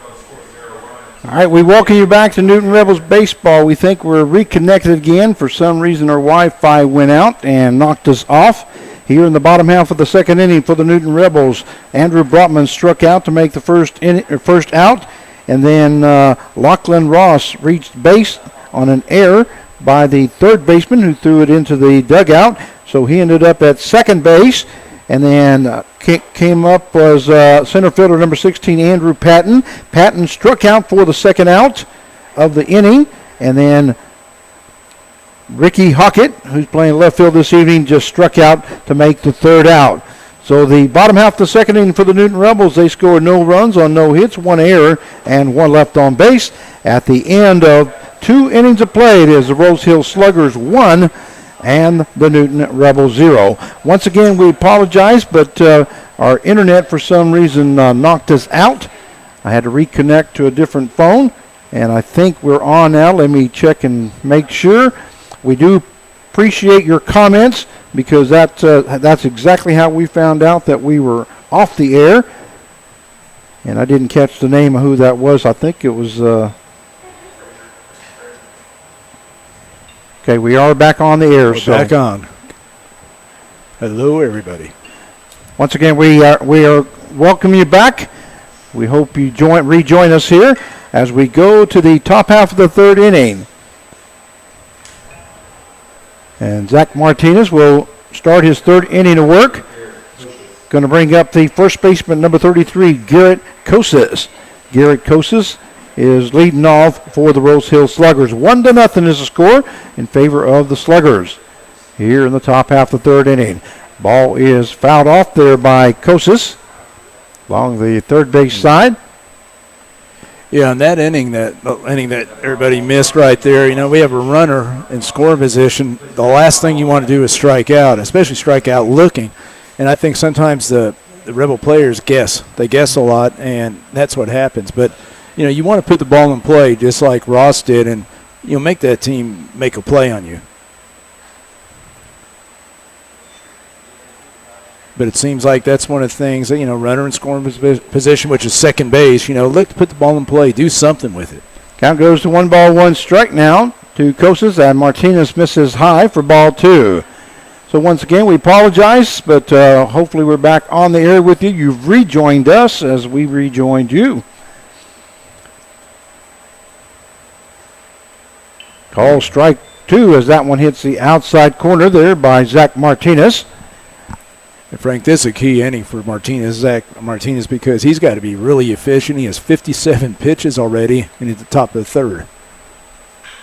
All right, we welcome you back to Newton Rebels Baseball. We think we're reconnected again. For some reason, our Wi-Fi went out and knocked us off. Here in the bottom half of the second inning for the Newton Rebels, Andrew Brotman struck out to make the first out, and then Lachlan Ross reached base on an error by the third baseman who threw it into the dugout. So he ended up at second base. And then came up was center fielder number 16, Andrew Patton. Patton struck out for the second out of the inning. And then Ricky Hockett, who's playing left field this evening, just struck out to make the third out. So the bottom half of the second inning for the Newton Rebels, they scored no runs on no hits, one error, and one left on base. At the end of 2 innings of play, it is the Rose Hill Sluggers 1 and the Newton Rebels 0. Once again, we apologize, but our internet for some reason knocked us out. I had to reconnect to a different phone, and I think we're on now. Let me check and make sure. We do appreciate your comments because that's exactly how we found out that we were off the air. And I didn't catch the name of who that was. I think it was... Okay, we are back on the air. We're back on. Hello, everybody. Once again, we are welcome you back. We hope you rejoin us here as we go to the top half of the third inning. And Zach Martinez will start his third inning of work. Going to bring up the first baseman, number 33, Garrett Kosas. Garrett Kosas is leading off for the Rose Hill Sluggers. 1-0 is the score in favor of the Sluggers here in the top half of the third inning. Ball is fouled off there by Kosas along the third base side. Yeah, in that inning that everybody missed right there, we have a runner in score position. The last thing you want to do is strike out, especially strike out looking. And I think sometimes the Rebel players guess. They guess a lot, and that's what happens. But you want to put the ball in play just like Ross did and, make that team make a play on you. But it seems like that's one of the things that, runner in scoring position, which is second base, look to put the ball in play, do something with it. Count goes to 1-1 now to Kosas, and Martinez misses high for ball 2. So once again, we apologize, but hopefully we're back on the air with you. You've rejoined us as we rejoined you. Call strike 2 as that one hits the outside corner there by Zach Martinez. And Frank, this is a key inning for Zach Martinez, because he's got to be really efficient. He has 57 pitches already and at the top of the third.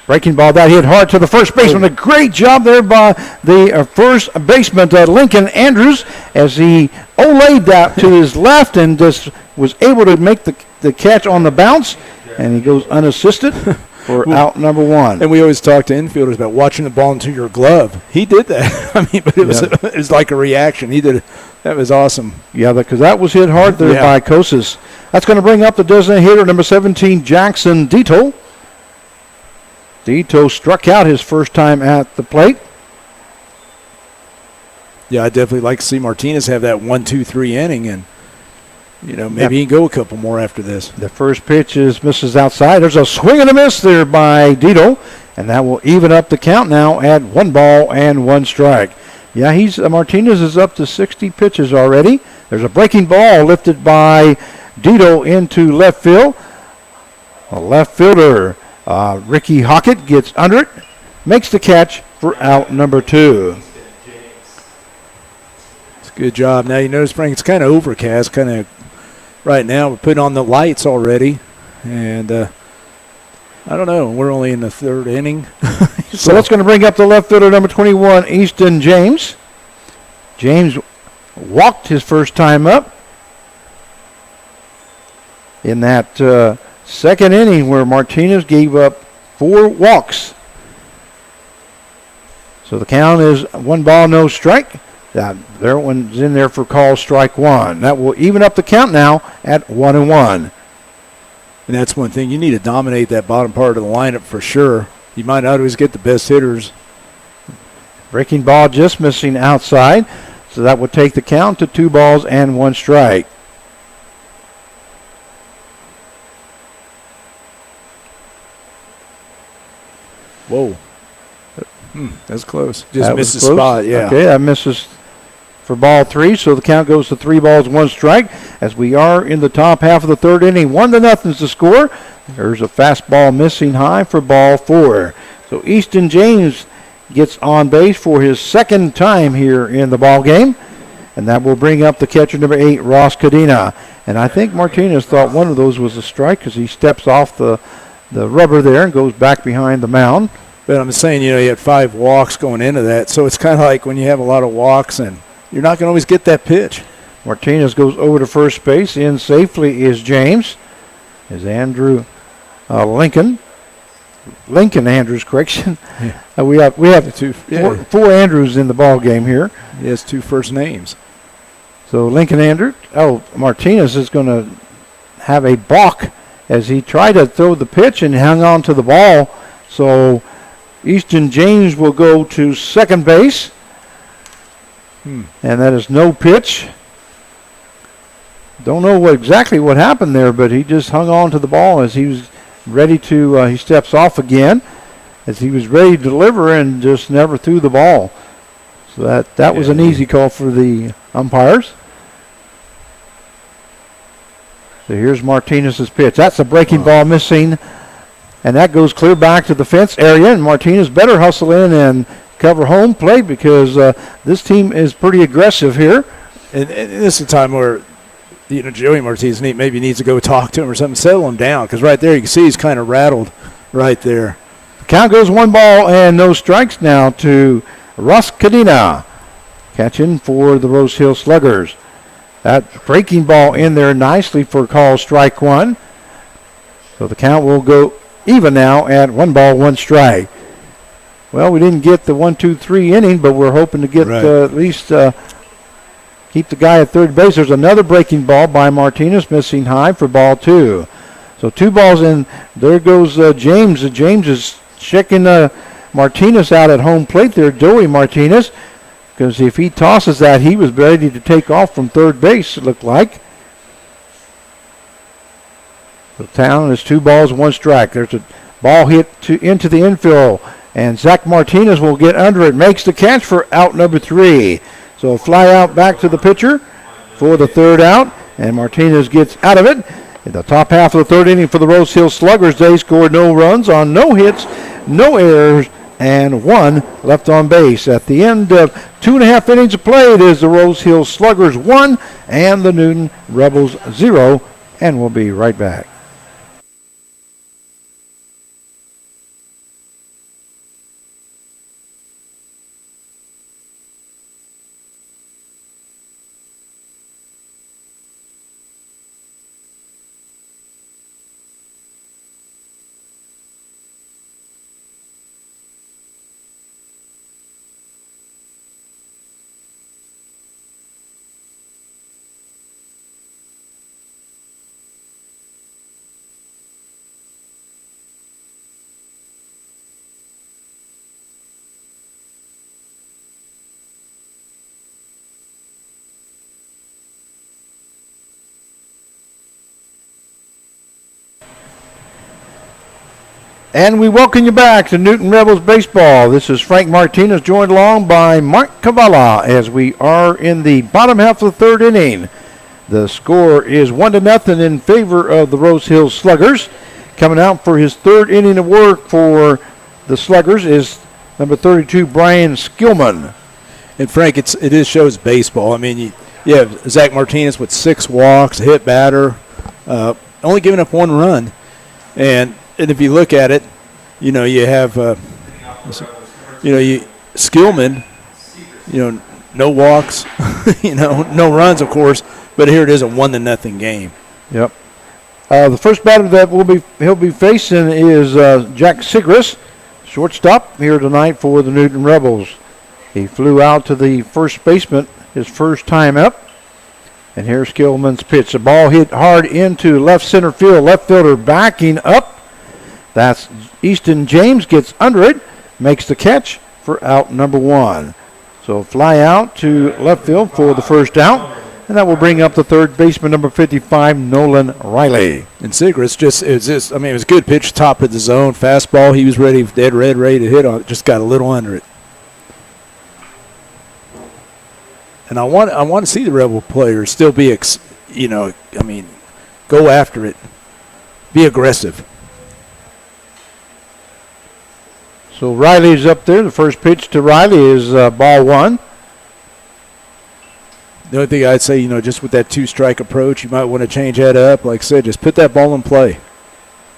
Breaking ball, that hit hard to the first baseman. A great job there by the first baseman, Lincoln Andrews, as he olayed that to his left and just was able to make the catch on the bounce, and he goes unassisted for out number 1. And we always talk to infielders about watching the ball into your glove. He did that. But it was like a reaction. He did it. That was awesome. Yeah, because that was hit hard there by Kosas. That's going to bring up the designated hitter, number 17, Jackson Dito. Dito struck out his first time at the plate. Yeah, I'd definitely like to see Martinez have that 1-2-3 inning, and maybe he can go a couple more after this. The first pitch misses outside. There's a swing and a miss there by Dito, and that will even up the count now at 1-1 Yeah, Martinez is up to 60 pitches already. There's a breaking ball lifted by Dito into left field. A left fielder, Ricky Hockett, gets under it, makes the catch for out number 2. It's a good job. Now you notice, Frank, it's kind of overcast, right now. We're putting on the lights already, and I don't know. We're only in the third inning. So that's going to bring up the left fielder, number 21, Easton James. James walked his first time up in that second inning where Martinez gave up 4 walks. So the count is 1-0. That one's in there for call strike 1. That will even up the count now at 1-1. And that's one thing. You need to dominate that bottom part of the lineup for sure. You might not always get the best hitters. Breaking ball just missing outside. So that would take the count to 2-1. Whoa. That's close. Just That missed was the close. spot, yeah. Okay, that misses for ball 3, so the count goes to 3 balls, 1 strike, as we are in the top half of the third inning. 1-0 is the score. There's a fastball missing high for ball 4. So Easton James gets on base for his second time here in the ball game, and that will bring up the catcher number 8, Ross Cadena. And I think Martinez thought one of those was a strike because he steps off the rubber there and goes back behind the mound. But I'm saying, you had 5 walks going into that, so it's kind of like when you have a lot of walks and you're not going to always get that pitch. Martinez goes over to first base. In safely is James. Is Andrew Lincoln Andrews, correction. Yeah. We have four Andrews in the ball game here. He has 2 first names. So Lincoln Andrew. Martinez is going to have a balk as he tried to throw the pitch and hung on to the ball. So Easton James will go to second base. And that is no pitch. Don't know exactly what happened there, but he just hung on to the ball as he was ready to, he steps off again as he was ready to deliver and just never threw the ball. So that was an easy call for the umpires. So here's Martinez's pitch. That's a breaking ball missing, and that goes clear back to the fence area, and Martinez better hustle in and cover home plate because this team is pretty aggressive here. And this is a time where Joey Martinez maybe needs to go talk to him or something, settle him down, because right there you can see he's kind of rattled right there. The count goes 1 ball and no strikes now to Ross Cadena, catching for the Rose Hill Sluggers. That breaking ball in there nicely for call strike 1. So the count will go even now at 1 ball, 1 strike. Well, we didn't get the 1-2-3 inning, but we're hoping to get at least keep the guy at third base. There's another breaking ball by Martinez, missing high for ball 2. So 2 balls in. There goes James. James is checking Martinez out at home plate there, Joey Martinez, because if he tosses that, he was ready to take off from third base, it looked like. The count is 2 balls, 1 strike. There's a ball hit into the infield, and Zach Martinez will get under it, makes the catch for out number 3. So a fly out back to the pitcher for the third out, and Martinez gets out of it. In the top half of the third inning for the Rose Hill Sluggers, they scored no runs on no hits, no errors, and 1 left on base. At the end of 2.5 innings of play, it is the Rose Hill Sluggers 1 and the Newton Rebels 0, and we'll be right back. And we welcome you back to Newton Rebels Baseball. This is Frank Martinez, joined along by Mark Cavala as we are in the bottom half of the third inning. The score is 1-0 in favor of the Rose Hill Sluggers. Coming out for his third inning of work for the Sluggers is number 32, Brian Skillman. And Frank, it shows baseball. I mean, you have Zach Martinez with 6 walks, a hit batter, only giving up 1 run. And if you look at it, you have, Skillman, no walks, no runs, of course, but here it is a 1-0 game. Yep. The first batter that he'll be facing is Jack Sigris, shortstop here tonight for the Newton Rebels. He flew out to the first baseman his first time up. And here's Skillman's pitch. The ball hit hard into left center field. Left fielder backing up. That's Easton James, gets under it, makes the catch for out number 1. So fly out to left field for the first out. and that will bring up the third baseman, number 55, Nolan Riley. And Sigris it was a good pitch, top of the zone, fastball. He was ready, dead red, ready to hit on it. Just got a little under it. And I want to see the Rebel players still be, go after it, be aggressive. So Riley's up there. The first pitch to Riley is ball one. The only thing I'd say, just with that two-strike approach, you might want to change that up. Like I said, just put that ball in play.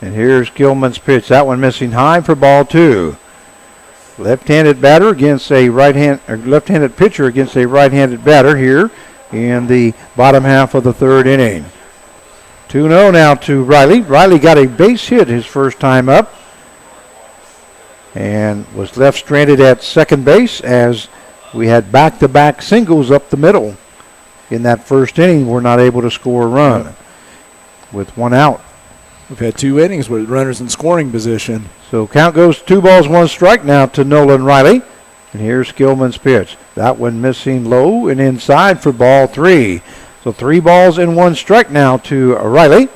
And here's Gilman's pitch. That one missing high for ball two. Left-handed batter against a left-handed pitcher against a right-handed batter here in the bottom half of the third inning. 2-0 now to Riley. Riley got a base hit his first time up and was left stranded at second base as we had back-to-back singles up the middle. In that first inning, we're not able to score a run with one out. We've had 2 innings with runners in scoring position. So count goes 2 balls, 1 strike now to Nolan Riley. And here's Gilman's pitch. That one missing low and inside for ball 3. So 3 balls and 1 strike now to Riley.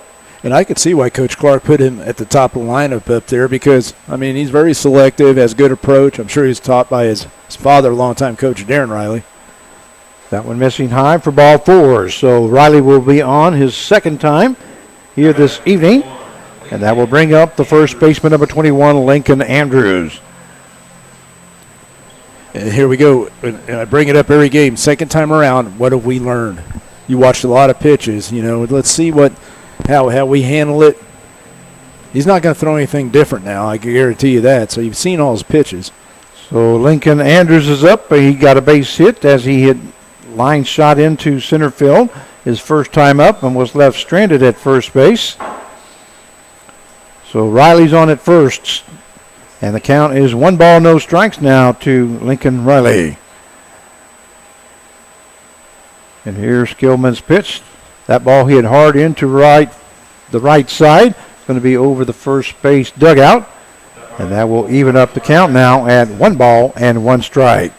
And I could see why Coach Clark put him at the top of the lineup up there because, he's very selective, has good approach. I'm sure he's taught by his father, longtime coach Darren Riley. That one missing high for ball 4. So Riley will be on his second time here this evening. And that will bring up the first baseman, number 21, Lincoln Andrews. And here we go. And I bring it up every game. Second time around, what have we learned? You watched a lot of pitches. Let's see how we handle it. He's not going to throw anything different now. I can guarantee you that. So you've seen all his pitches. So Lincoln Andrews is up. He got a base hit as he hit line shot into center field his first time up and was left stranded at first base. So Riley's on at first. And the count is 1 ball, no strikes now to Lincoln Riley. And here's Gilman's pitch. That ball hit hard into the right side. It's going to be over the first base dugout. And that will even up the count now at 1 ball and 1 strike.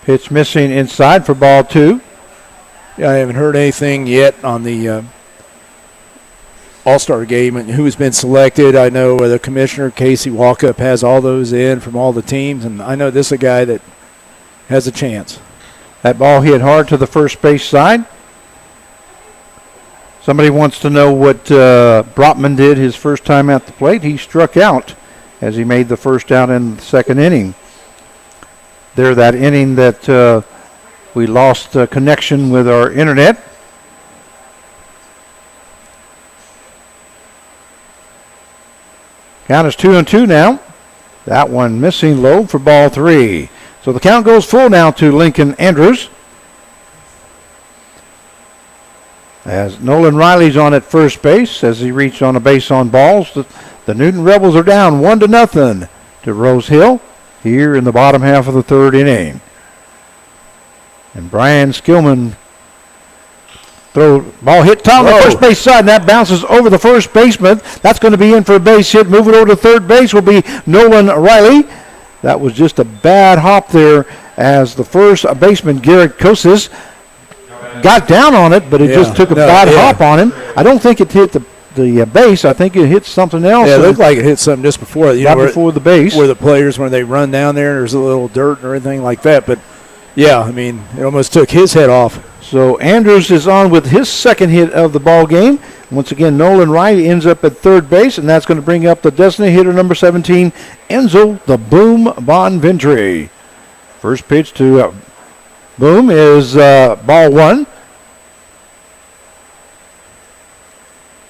Pitch missing inside for ball 2. Yeah, I haven't heard anything yet on the All-Star game and who's been selected. I know the commissioner, Casey Walkup, has all those in from all the teams, and I know this is a guy that has a chance. That ball hit hard to the first base side. Somebody wants to know what Brotman did his first time at the plate. He struck out as he made the first out in the second inning. There, that inning that we lost connection with our internet. Count is 2-2 now. That one missing low for ball 3. So the count goes full now to Lincoln Andrews. As Nolan Riley's on at first base as he reached on a base on balls. The Newton Rebels are down 1-0 to Rose Hill here in the bottom half of the third inning. And Brian Skillman ball hit top on the first base side, and that bounces over the first baseman. That's going to be in for a base hit. Moving over to third base will be Nolan Riley. That was just a bad hop there as the first baseman, Garrett Kosas, got down on it, but it just took a bad hop on him. I don't think it hit the base. I think it hit something else. Yeah, it looked like it hit something just before. Before the base. Where the players, when they run down there's a little dirt or anything like that. But, yeah, it almost took his head off. So Andrews is on with his second hit of the ball game. Once again, Nolan Riley ends up at third base, and that's going to bring up the designated hitter, number 17, Enzo the Boom Bonventry. First pitch to Boom is ball 1.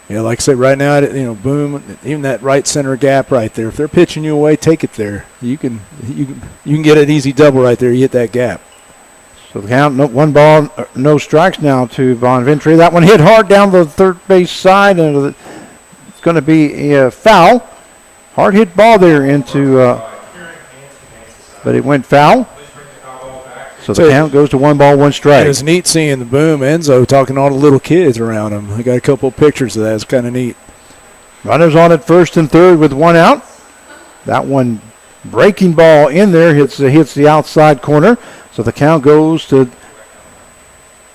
Yeah, like I said, right now, Boom, even that right center gap right there. If they're pitching you away, take it there. You can get an easy double right there. You hit that gap. So the count, 1 ball, no strikes now to Bonventry. That one hit hard down the third base side, and it's going to be a foul. Hard hit ball there into, but it went foul. So the count goes to 1 ball, 1 strike. It was neat seeing the Boom Enzo talking to all the little kids around him. I got a couple of pictures of that. It's kind of neat. Runners on at first and third with 1 out. That one breaking ball in there hits the outside corner. So the count goes to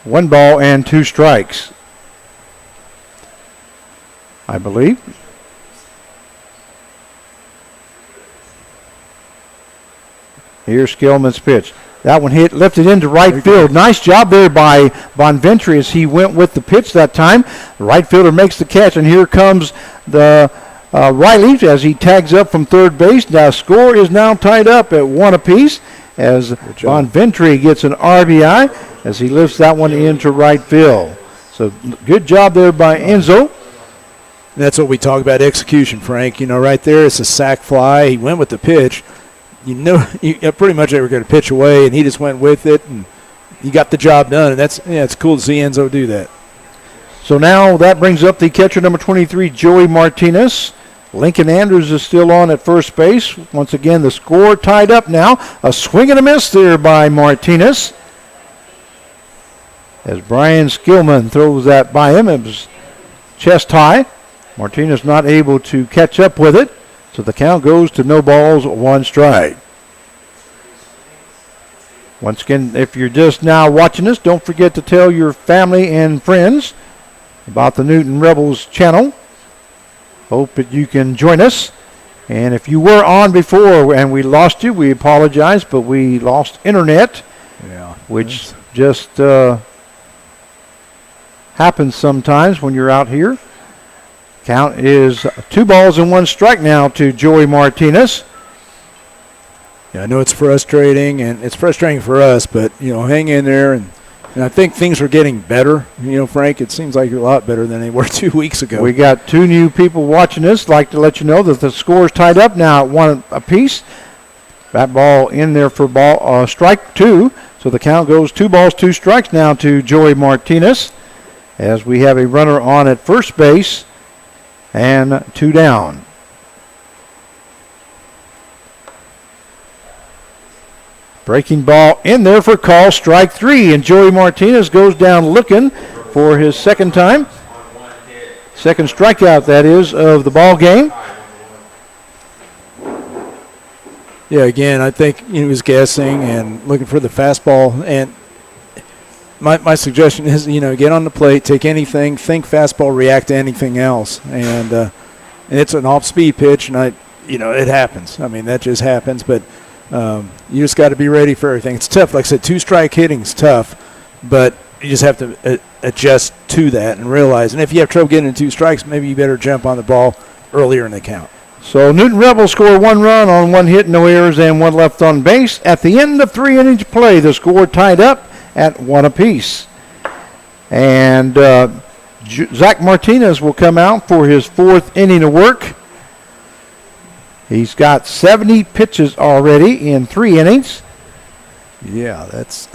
1 ball and 2 strikes, I believe. Here's Skillman's pitch. That one lifted into right field. Nice job there by Bonventry as he went with the pitch that time. The right fielder makes the catch, and here comes the Riley as he tags up from third base. Now score is now tied up at 1 apiece as Bonventry gets an RBI as he lifts that one into right field. So good job there by Enzo. That's what we talk about, execution, Frank. Right there, it's a sac fly. He went with the pitch. Pretty much they were going to pitch away, and he just went with it, and he got the job done. And it's cool to see Enzo do that. So now that brings up the catcher number 23, Joey Martinez. Lincoln Andrews is still on at first base. Once again, the score tied up now. A swing and a miss there by Martinez. As Brian Skillman throws that by him, it was chest high. Martinez not able to catch up with it. So the count goes to no balls, 1 strike. Once again, if you're just now watching us, don't forget to tell your family and friends about the Newton Rebels channel. Hope that you can join us. And if you were on before and we lost you, we apologize, but we lost internet, which just happens sometimes when you're out here. Count is 2 balls and 1 strike now to Joey Martinez. Yeah, I know it's frustrating, and it's frustrating for us, but, hang in there. And I think things are getting better. Frank, it seems like you're a lot better than they were 2 weeks ago. We got 2 new people watching this. I'd like to let you know that the score is tied up now at 1 apiece. That ball in there for strike 2. So the count goes 2 balls, 2 strikes now to Joey Martinez as we have a runner on at first base. And 2 down. Breaking ball in there for call, strike 3. And Joey Martinez goes down looking for his second time. Second strikeout, that is, of the ball game. Yeah, again, I think he was guessing and looking for the fastball. And my suggestion is, get on the plate, take anything, think fastball, react to anything else. And it's an off-speed pitch, and it happens. I mean, that just happens. But you just got to be ready for everything. It's tough. Like I said, 2-strike hitting is tough, but you just have to adjust to that and realize. And if you have trouble getting in 2 strikes, maybe you better jump on the ball earlier in the count. So Newton Rebels score 1 run on 1 hit, no errors, and 1 left on base. At the end of 3 innings play, the score tied up at 1 apiece. And Zach Martinez will come out for his 4th inning of work. He's got 70 pitches already in 3 innings. Yeah, that's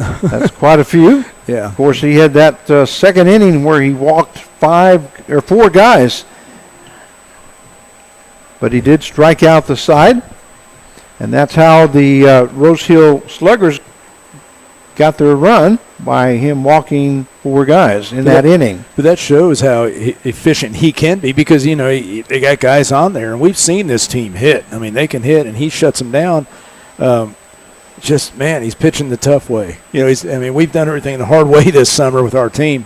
quite a few. Yeah. Of course, he had that second inning where he walked 4 guys. But he did strike out the side. And that's how the Rose Hill Sluggers got their run, by him walking 4 guys in that inning. But that shows how efficient he can be because, they got guys on there. And we've seen this team hit. I mean, they can hit, and he shuts them down. He's pitching the tough way. We've done everything the hard way this summer with our team.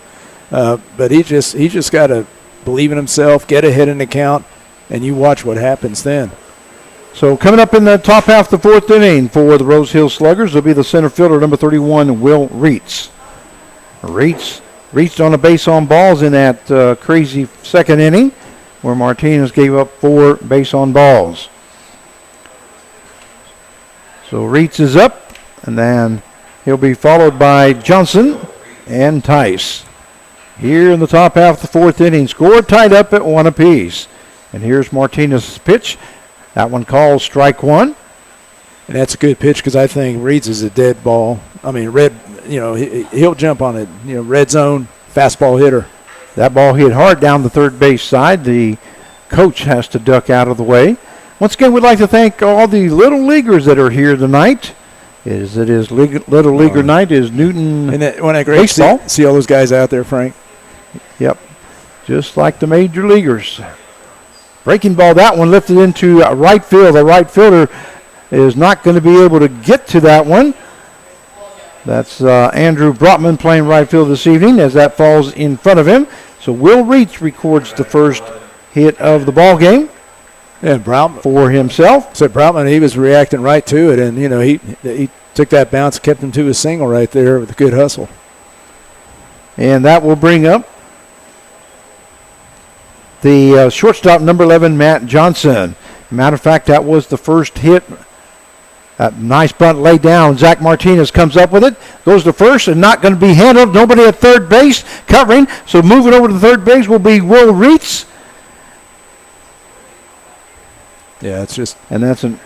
But he just got to believe in himself, get ahead in the count, and you watch what happens then. So coming up in the top half of the 4th inning for the Rose Hill Sluggers will be the center fielder, number 31, Will Reitz. Reitz reached on a base on balls in that crazy second inning where Martinez gave up 4 base on balls. So Reitz is up, and then he'll be followed by Johnson and Tice. Here in the top half of the 4th inning, score tied up at 1 apiece. And here's Martinez's pitch. That one called strike 1. And that's a good pitch because I think Reed's is a dead ball. I mean, he'll jump on it. Red zone, fastball hitter. That ball hit hard down the third base side. The coach has to duck out of the way. Once again, we'd like to thank all the little leaguers that are here tonight. Little Leaguer night is Newton And when I great baseball. see all those guys out there, Frank. Yep, just like the major leaguers. Breaking ball, that one lifted into right field. The right fielder is not going to be able to get to that one. That's Andrew Brotman playing right field this evening as that falls in front of him. So Will Reach records the first hit of the ball game. Yeah, Brown for himself. So Brownman, he was reacting right to it, and he took that bounce, kept him to a single right there with a good hustle. And that will bring up the shortstop, number 11, Matt Johnson. Matter of fact, that was the first hit. That nice bunt laid down. Zach Martinez comes up with it, goes to first, and not going to be handled. Nobody at third base covering. So moving over to third base will be Will Reitz. Yeah, it's just, and that's an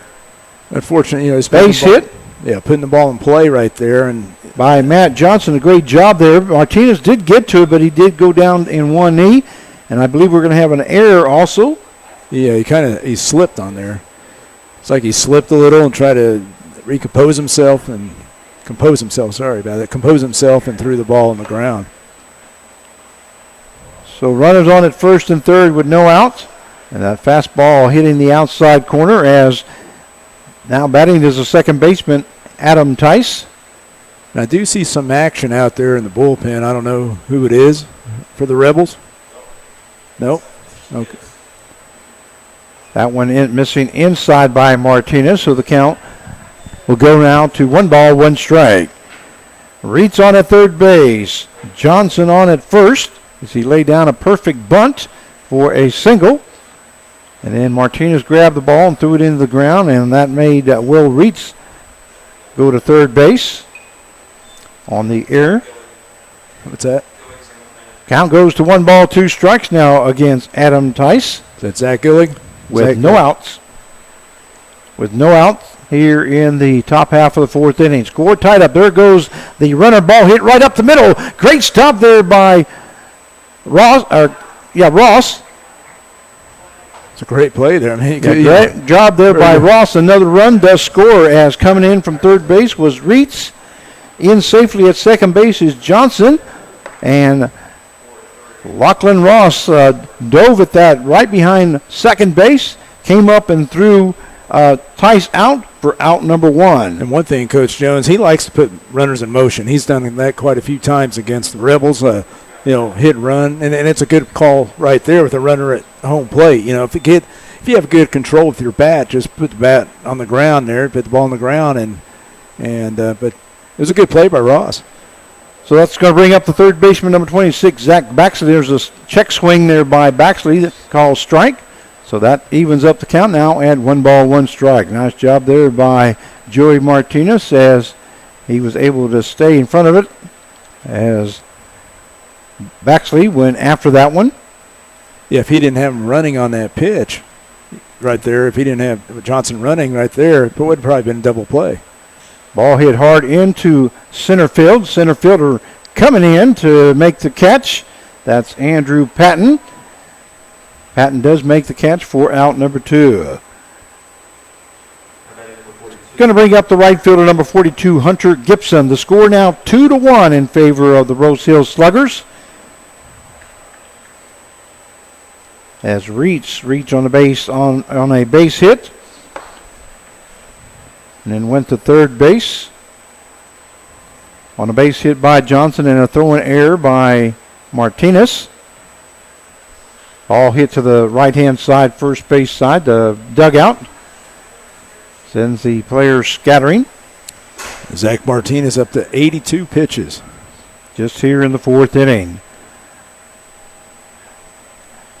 unfortunate, it's base hit. Yeah, putting the ball in play right there, and by Matt Johnson, a great job there. Martinez did get to it, but he did go down in one knee, and I believe we're going to have an error also. Yeah, he slipped on there. It's like he slipped a little and tried to compose himself and threw the ball on the ground. So runners on at first and third with no outs. And that fastball hitting the outside corner as now batting is the second baseman, Adam Tice. And I do see some action out there in the bullpen. I don't know who it is for the Rebels. Nope. Okay. That one missing inside by Martinez, so the count will go now to 1 strike. Reitz on at third base. Johnson on at first as he laid down a perfect bunt for a single. And then Martinez grabbed the ball and threw it into the ground, and that made Will Reitz go to third base on the error. What's that? Count goes to 1 strikes now against Adam Tice. Is that Zach Gillig? With no outs. With no outs here in the top half of the fourth inning. Score tied up. There goes the runner, ball hit right up the middle. Great stop there by Ross. It's a great play there. Great job there by Ross. Another run does score as coming in from third base was Reitz. In safely at second base is Johnson. And Lachlan Ross dove at that right behind second base. Came up and threw Tice out for out number 1. And one thing, Coach Jones, he likes to put runners in motion. He's done that quite a few times against the Rebels. Hit run, and it's a good call right there with a runner at home plate. If you have good control with your bat, just put the bat on the ground there, put the ball on the ground, but it was a good play by Ross. So that's going to bring up the third baseman, number 26, Zach Baxley. There's a check swing there by Baxley that calls strike. So that evens up the count now at 1 strike. Nice job there by Joey Martinez as he was able to stay in front of it as Baxley went after that one. Yeah, if he didn't have him running on that pitch right there, if he didn't have Johnson running right there, it would have probably been a double play. Ball hit hard into center field. Center fielder coming in to make the catch. That's Andrew Patton. Patton does make the catch for out number 2. Going to bring up the right fielder, number 42, Hunter Gibson. The score now 2-1 in favor of the Rose Hills Sluggers. As Reach on the base on a base hit. And then went to third base. On a base hit by Johnson and a throwing error by Martinez. Ball hit to the right-hand side, first base side, the dugout. Sends the players scattering. Zach Martinez up to 82 pitches. Just here in the fourth inning.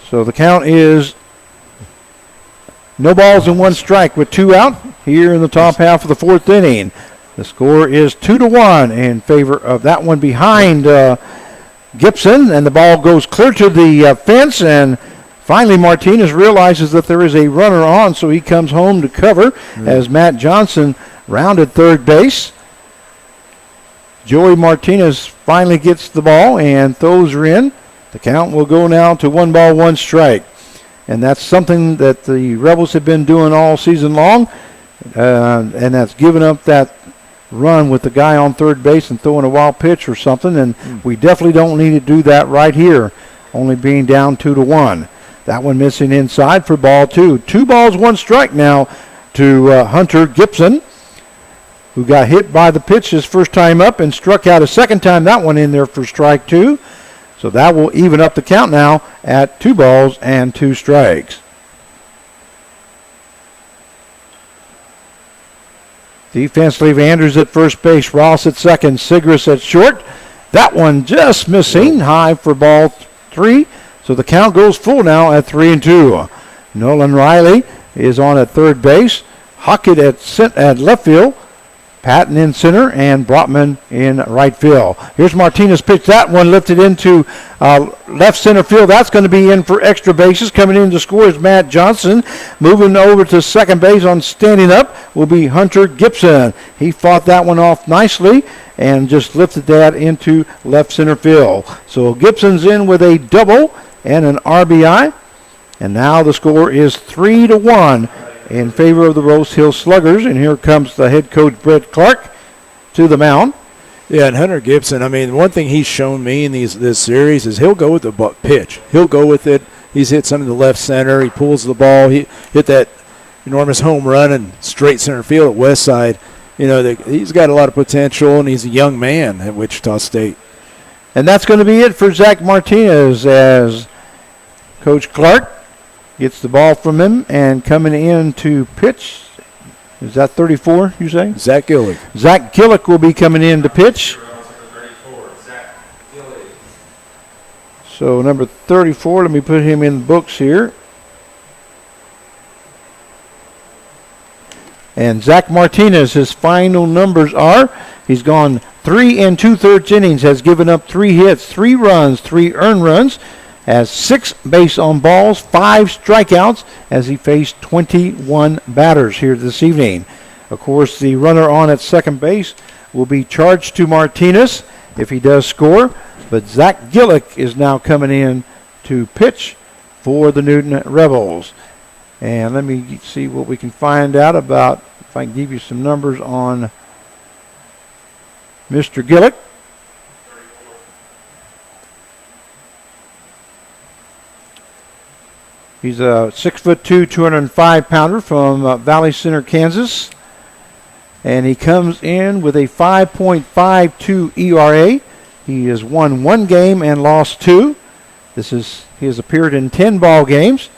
So the count is no balls and 1 strike with 2 out here in the top half of the fourth inning. The score is 2-1 in favor of that one behind Gibson, and the ball goes clear to the fence, and finally Martinez realizes that there is a runner on, so he comes home to cover as Matt Johnson rounded third base. Joey Martinez finally gets the ball and throws her in. The count will go now to 1 strike. And that's something that the Rebels have been doing all season long, and that's given up that run with the guy on third base and throwing a wild pitch or something, and we definitely don't need to do that right here, only being down 2-1. That one missing inside for ball 2. 2 balls, 1 strike now to Hunter Gibson, who got hit by the pitch his first time up and struck out a second time. That one in there for strike 2. So that will even up the count now at 2 balls and 2 strikes. Defensively, Andrews at first base, Ross at second, Sigris at short. That one just missing, high for ball 3. So the count goes full now at 3-2. Nolan Riley is on at third base, Hockett at left field, Patton in center, and Brotman in right field. Here's Martinez pitch. That one lifted into left center field. That's going to be in for extra bases. Coming in to score is Matt Johnson. Moving over to second base on standing up will be Hunter Gibson. He fought that one off nicely and just lifted that into left center field. So Gibson's in with a double and an RBI. And now the score is 3-1. In favor of the Rose Hill Sluggers, and here comes the head coach, Brett Clark, to the mound. Yeah, and Hunter Gibson, I mean, one thing he's shown me in this series is he'll go with the pitch. He'll go with it. He's hit some in the left center. He pulls the ball. He hit that enormous home run in straight center field at West Side. You know, he's got a lot of potential, and he's a young man at Wichita State. And that's going to be it for Zach Martinez as Coach Clark gets the ball from him, and coming in to pitch, is that 34, you say? Zach Gillick. Zach Gillick will be coming in to pitch. So number 34, let me put him in the books here. And Zach Martinez, his final numbers are, he's gone 3 2/3 innings, has given up 3 hits, 3 runs, 3 earned runs, has 6 base on balls, 5 strikeouts as he faced 21 batters here this evening. Of course, the runner on at second base will be charged to Martinez if he does score, but Zach Gillick is now coming in to pitch for the Newton Rebels. And let me see what we can find out about, if I can give you some numbers on Mr. Gillick. He's a 6'2", 205-pounder from Valley Center, Kansas. And he comes in with a 5.52 ERA. He has won 1 game and lost 2. He has appeared in 10 ball games,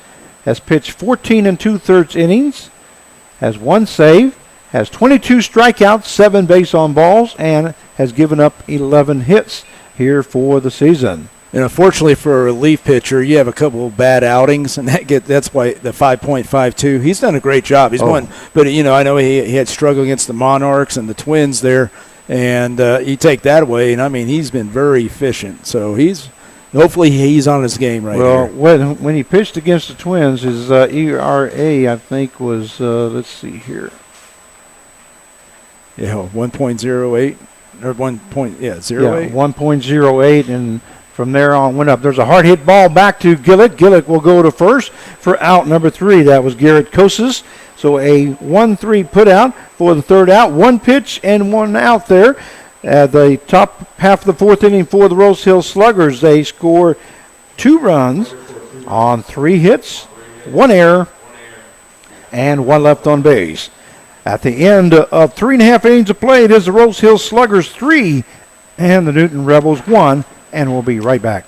has pitched 14 2/3 innings, has 1 save, has 22 strikeouts, 7 base on balls, and has given up 11 hits here for the season. And unfortunately for a relief pitcher, you have a couple of bad outings, and that's why the 5.52. He's done a great job. He's won, but you know, I know he had struggled against the Monarchs and the Twins there, and you take that away, and I mean he's been very efficient. So hopefully he's on his game right well, here. when he pitched against the Twins, his ERA I think was let's see here. Yeah, 1.08 or 1.08. Yeah, 1.08 and. From there on, went up. There's a hard hit ball back to Gillick. Gillick will go to first for out number 3. That was Garrett Kosas. So a 1-3 put out for the third out. 1 pitch and 1 out there. The top half of the 4th inning for the Rose Hill Sluggers. They score 2 runs on 3 hits, 1 error, and 1 left on base. At the end of 3.5 innings of play, it is the Rose Hill Sluggers 3 and the Newton Rebels 1. And we'll be right back.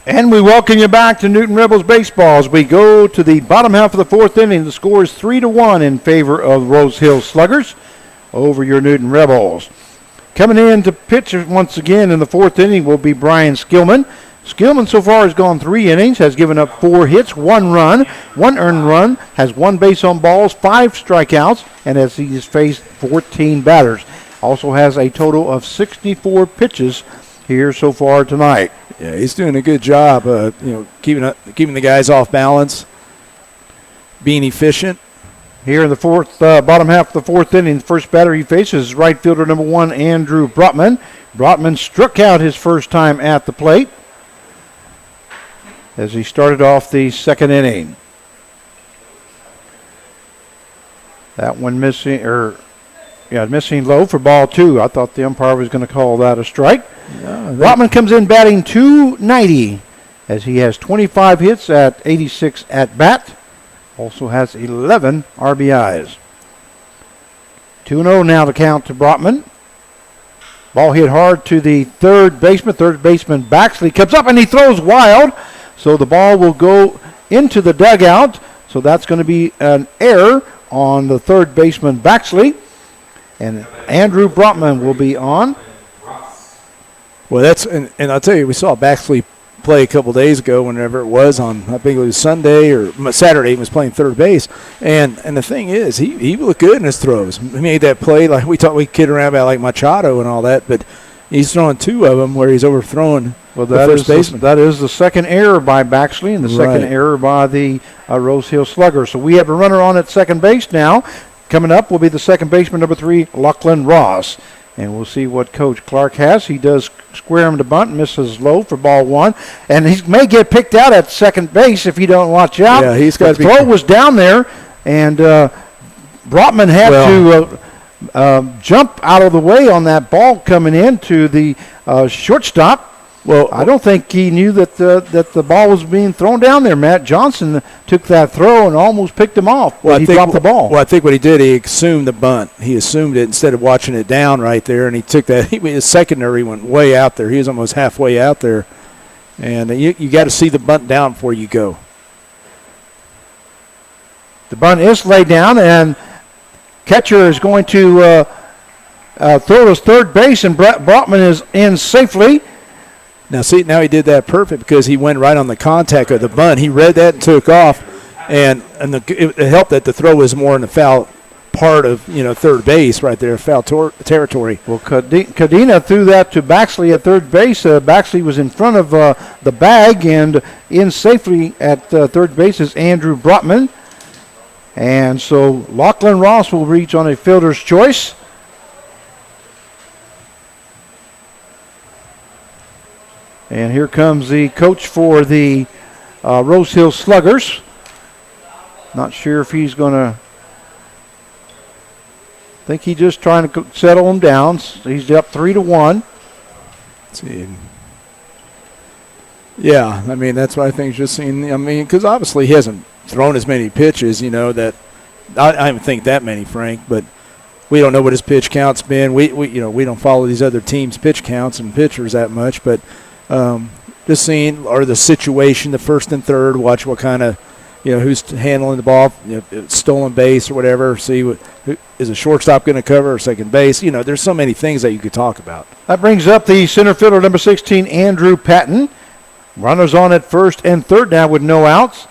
And we welcome you back to Newton Rebels baseball as we go to the bottom half of the fourth inning. The score is 3-1 in favor of Rose Hill Sluggers over your Newton Rebels. Coming in to pitch once again in the fourth inning will be Brian Skillman. Skillman so far has gone 3 innings, has given up 4 hits, 1 run, 1 earned run, has 1 base on balls, 5 strikeouts, and has he's faced 14 batters. Also has a total of 64 pitches here so far tonight. Yeah, he's doing a good job, keeping the guys off balance, being efficient. Here in the bottom half of the fourth inning, the first batter he faces is right fielder number 1, Andrew Brotman. Brotman struck out his first time at the plate as he started off the second inning. That one missing low for ball 2. I thought the umpire was going to call that a strike. No, Brotman comes in batting .290 as he has 25 hits at 86 at bat. Also has 11 RBIs. 2-0 now to count to Brotman. Ball hit hard to the third baseman. Third baseman Baxley comes up and he throws wild. So the ball will go into the dugout. So that's going to be an error on the third baseman Baxley. And Andrew Brotman will be on. Well, and I'll tell you, we saw Baxley play a couple days ago, whenever it was on, I think it was Sunday or Saturday. He was playing third base, and the thing is, he looked good in his throws. He made that play like we kid around about like Machado and all that, but he's throwing 2 of them where he's overthrown the first baseman. That is the second error by Baxley and the second error by the Rose Hill Sluggers. So we have a runner on at second base now. Coming up will be the second baseman, number 3, Lachlan Ross. And we'll see what Coach Clark has. He does square him to bunt, misses low for ball 1. And he may get picked out at second base if he don't watch out. Yeah, he's got to be. The throw was down there, and Brotman had to jump out of the way on that ball coming in to the shortstop. Well, I don't think he knew that the ball was being thrown down there. Matt Johnson took that throw and almost picked him off. He dropped the ball. Well, I think what he did, he assumed the bunt. He assumed it instead of watching it down right there, and he took that. His secondary went way out there. He was almost halfway out there. And you got to see the bunt down before you go. The bunt is laid down, and catcher is going to throw to third base, and Brotman is in safely. Now he did that perfect because he went right on the contact of the bunt. He read that and took off, and it helped that the throw was more in the foul part of third base right there, foul territory. Well, Cadena threw that to Baxley at third base. Baxley was in front of the bag, and in safely at third base is Andrew Brotman. And so Lachlan Ross will reach on a fielder's choice. And here comes the coach for the Rose Hill Sluggers. Not sure if he's going to. I think he's just trying to settle him down. He's up 3-1. Let's see. Yeah, that's what I think. Just seeing. Because obviously he hasn't thrown as many pitches. That I don't think that many, Frank. But we don't know what his pitch count's been. We don't follow these other teams' pitch counts and pitchers that much, but. Just seeing the situation, the first and third, watch what kind of, who's handling the ball, stolen base or whatever, see is a shortstop going to cover or second base. There's so many things that you could talk about. That brings up the center fielder, number 16, Andrew Patton. Runners on at first and third now with no outs.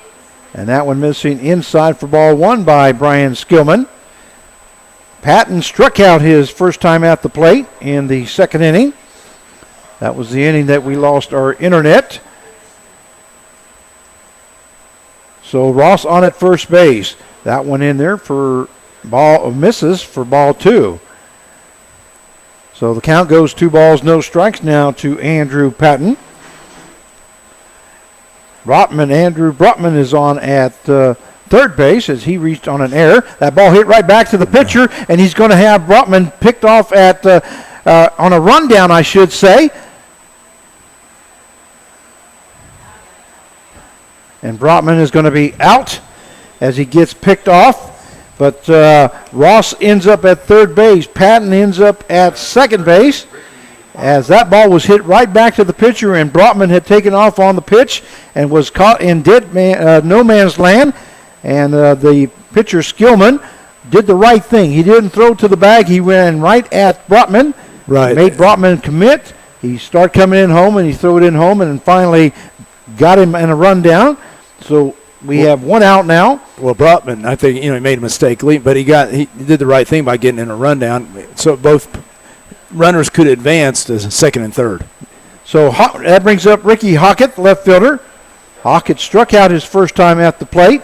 And that one missing inside for ball 1 by Brian Skillman. Patton struck out his first time at the plate in the second inning. That was the inning that we lost our internet. So Ross on at first base. That one in there for misses for ball 2. So the count goes 2 balls, no strikes now to Andrew Patton. Andrew Brotman is on at third base as he reached on an error. That ball hit right back to the pitcher, and he's going to have Brotman picked off at on a rundown, I should say. And Brotman is going to be out as he gets picked off. But Ross ends up at third base. Patton ends up at second base. as that ball was hit right back to the pitcher, and Brotman had taken off on the pitch and was caught in no man's land. And the pitcher, Skillman, did the right thing. He didn't throw to the bag. He ran right at Brotman. Right. Made Brotman commit. He started coming in home, and he threw it in home, and finally got him in a rundown. So we have one out now. Well, Brotman, I think, he made a mistake, but he did the right thing by getting in a rundown. So both runners could advance to second and third. So that brings up Ricky Hockett, left fielder. Hockett struck out his first time at the plate.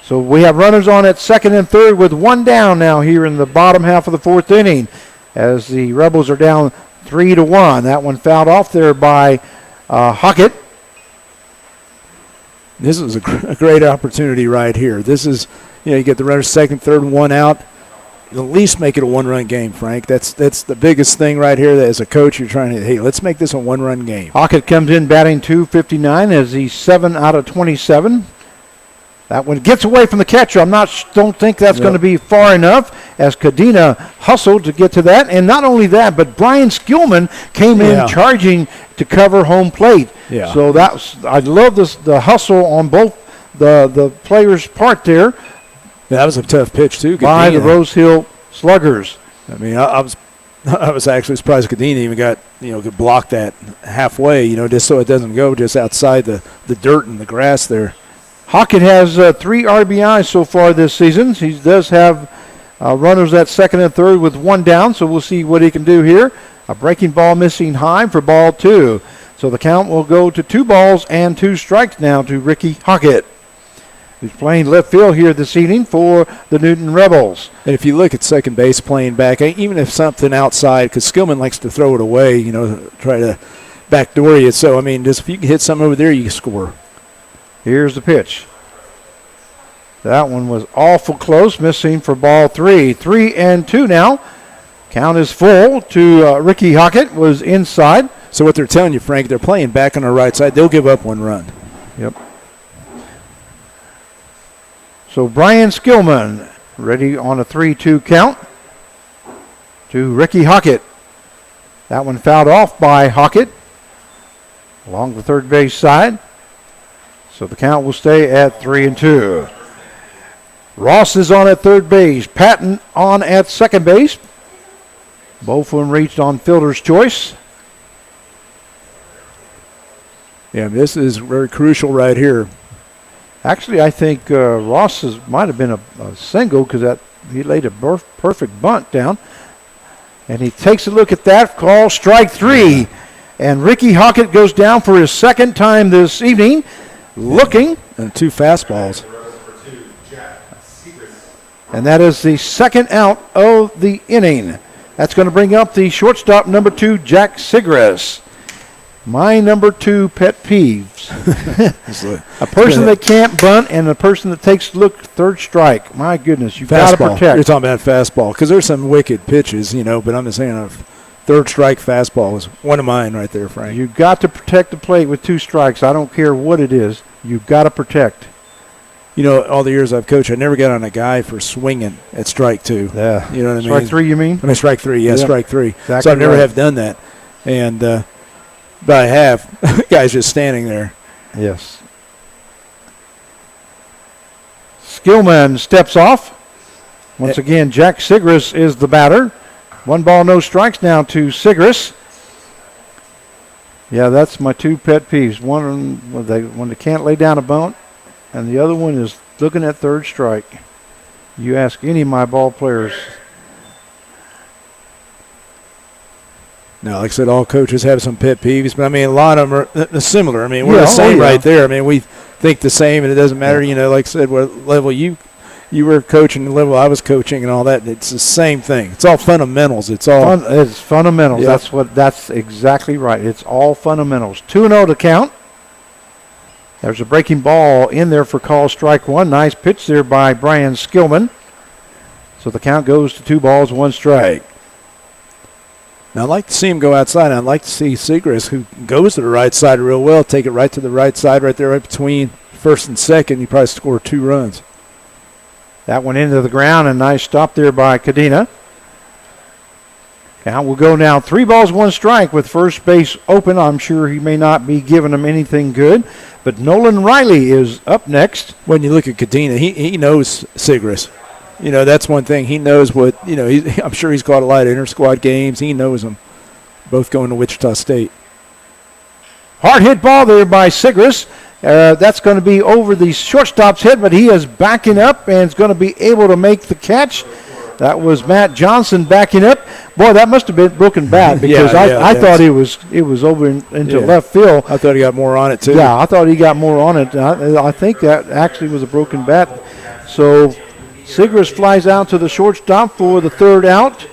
So we have runners on at second and third with one down now here in the bottom half of the fourth inning, as the Rebels are down 3-1. That one fouled off there by Hockett. This is a great opportunity right here. This is, you get the runners second, third, and one out. At least make it a one-run game, Frank. That's the biggest thing right here. That as a coach, you're trying to, hey, let's make this a one-run game. Hockett comes in batting .259 as he's 7 out of 27. That one gets away from the catcher. Don't think that's going to be far enough, as Cadena hustled to get to that. And not only that, but Brian Skillman came in charging to cover home plate. Yeah. So I love the hustle on both the players' part there. Yeah, that was a tough pitch too. By the Rose Hill Sluggers. I mean, I was actually surprised Cadena even could block that halfway, just so it doesn't go just outside the dirt and the grass there. Hockett has 3 RBIs so far this season. He does have runners at second and third with one down, so we'll see what he can do here. A breaking ball missing high for ball 2. So the count will go to 2 balls and 2 strikes now to Ricky Hockett, who's playing left field here this evening for the Newton Rebels. And if you look at second base playing back, even if something outside, because Skillman likes to throw it away, try to backdoor you. So, I mean, just if you can hit something over there, you can score. Here's the pitch. That one was awful close, missing for ball 3. 3-2 now. Count is full to Ricky Hockett, was inside. So what they're telling you, Frank, they're playing back on the right side. They'll give up one run. Yep. So Brian Skillman ready on a 3-2 count to Ricky Hockett. That one fouled off by Hockett along the third base side. So the count will stay at 3-2. Ross is on at third base. Patton on at second base. Both of them reached on fielder's choice. Yeah, this is very crucial right here. Actually, I think Ross might have been a single, because he laid a perfect bunt down. And he takes a look at that call, strike 3. And Ricky Hockett goes down for his second time this evening, looking. And 2 fastballs. And that is the second out of the inning. That's going to bring up the shortstop, number 2, Jack Sigris. My number 2 pet peeves. A person that can't bunt and a person that takes a look third strike. My goodness, you've got to protect. You're talking about fastball, because there's some wicked pitches, but I'm just saying a third strike fastball is one of mine right there, Frank. You've got to protect the plate with 2 strikes. I don't care what it is. You've got to protect. All the years I've coached, I never got on a guy for swinging at strike 2. Yeah. You know what I mean? Strike 3, you mean? I mean, strike 3, yeah, strike 3. Exactly so I never right. have done that. And, but I have. Guys just standing there. Yes. Skillman steps off. Once again, Jack Sigris is the batter. 1 ball, no strikes now to Sigris. Yeah, that's my 2 pet peeves. One when they can't lay down a bunt, and the other one is looking at third strike. You ask any of my ball players. Now, like I said, all coaches have some pet peeves, but I mean, a lot of them are similar. I mean, we're the same right there. I mean, we think the same, and it doesn't matter, like I said, what level you were coaching, the level I was coaching, and all that. It's the same thing. It's all fundamentals. It's all it's fundamentals. Yep. That's exactly right. It's all fundamentals. 2-0 to count. There's a breaking ball in there for call strike 1. Nice pitch there by Brian Skillman. So the count goes to 2 balls, 1 strike. Now, I'd like to see him go outside. I'd like to see Sigris, who goes to the right side real well, take it right to the right side right there, right between first and second. He probably score 2 runs. That one into the ground, a nice stop there by Cadena. Now we'll go now 3 balls, 1 strike with first base open. I'm sure he may not be giving them anything good, but Nolan Riley is up next. When you look at Cadena, he knows Sigris. You know, that's one thing. He knows what, you know, I'm sure he's caught a lot of inter-squad games. He knows them, both going to Wichita State. Hard hit ball there by Sigris. That's going to be over the shortstop's head, but he is backing up and is going to be able to make the catch. That was Matt Johnson backing up. Boy, that must have been broken bat because I thought it was over into left field. I thought he got more on it too. Yeah, I thought he got more on it. I think that actually was a broken bat. So Sigris flies out to the shortstop for the 3rd out.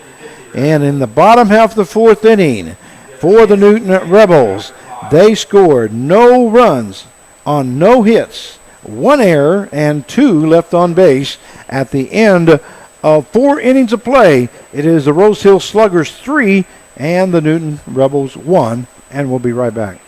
And in the bottom half of the 4th inning for the Newton Rebels, they scored no runs on no hits, 1 error, and 2 left on base at the end of 4 innings of play. It is the Rose Hill Sluggers 3 and the Newton Rebels 1, and we'll be right back.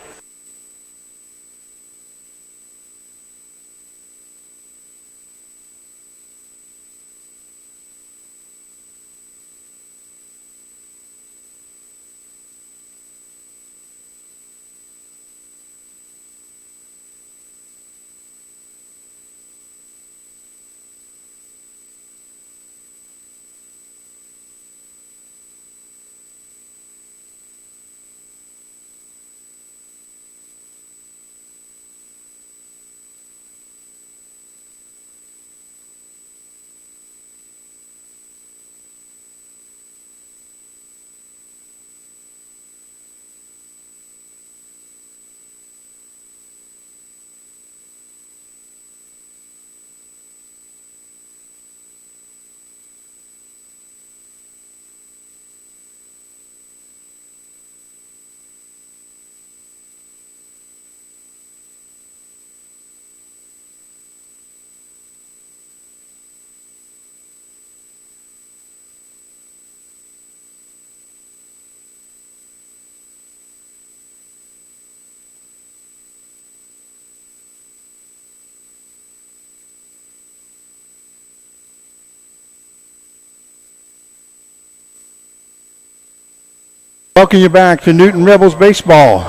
Welcome you back to Newton Rebels baseball.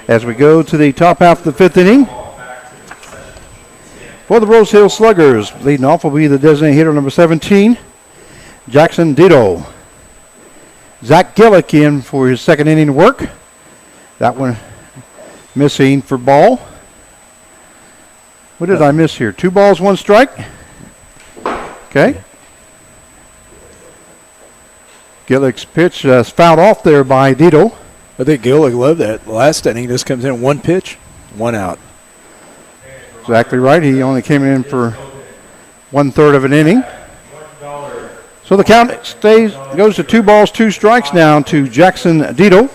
As we go to the top half of the 5th inning. For the Rose Hill Sluggers, leading off will be the designated hitter number 17, Jackson Ditto. Zach Gillick in for his 2nd inning work. That one missing for ball. What did I miss here? 2 balls, 1 strike. Okay. Gillick's pitch fouled off there by Dito. I think Gillick loved that. Last inning, just comes in 1 pitch, 1 out. Exactly right. He only came in for 1/3 of an inning. So the count goes to 2 balls, 2 strikes now to Jackson Dito.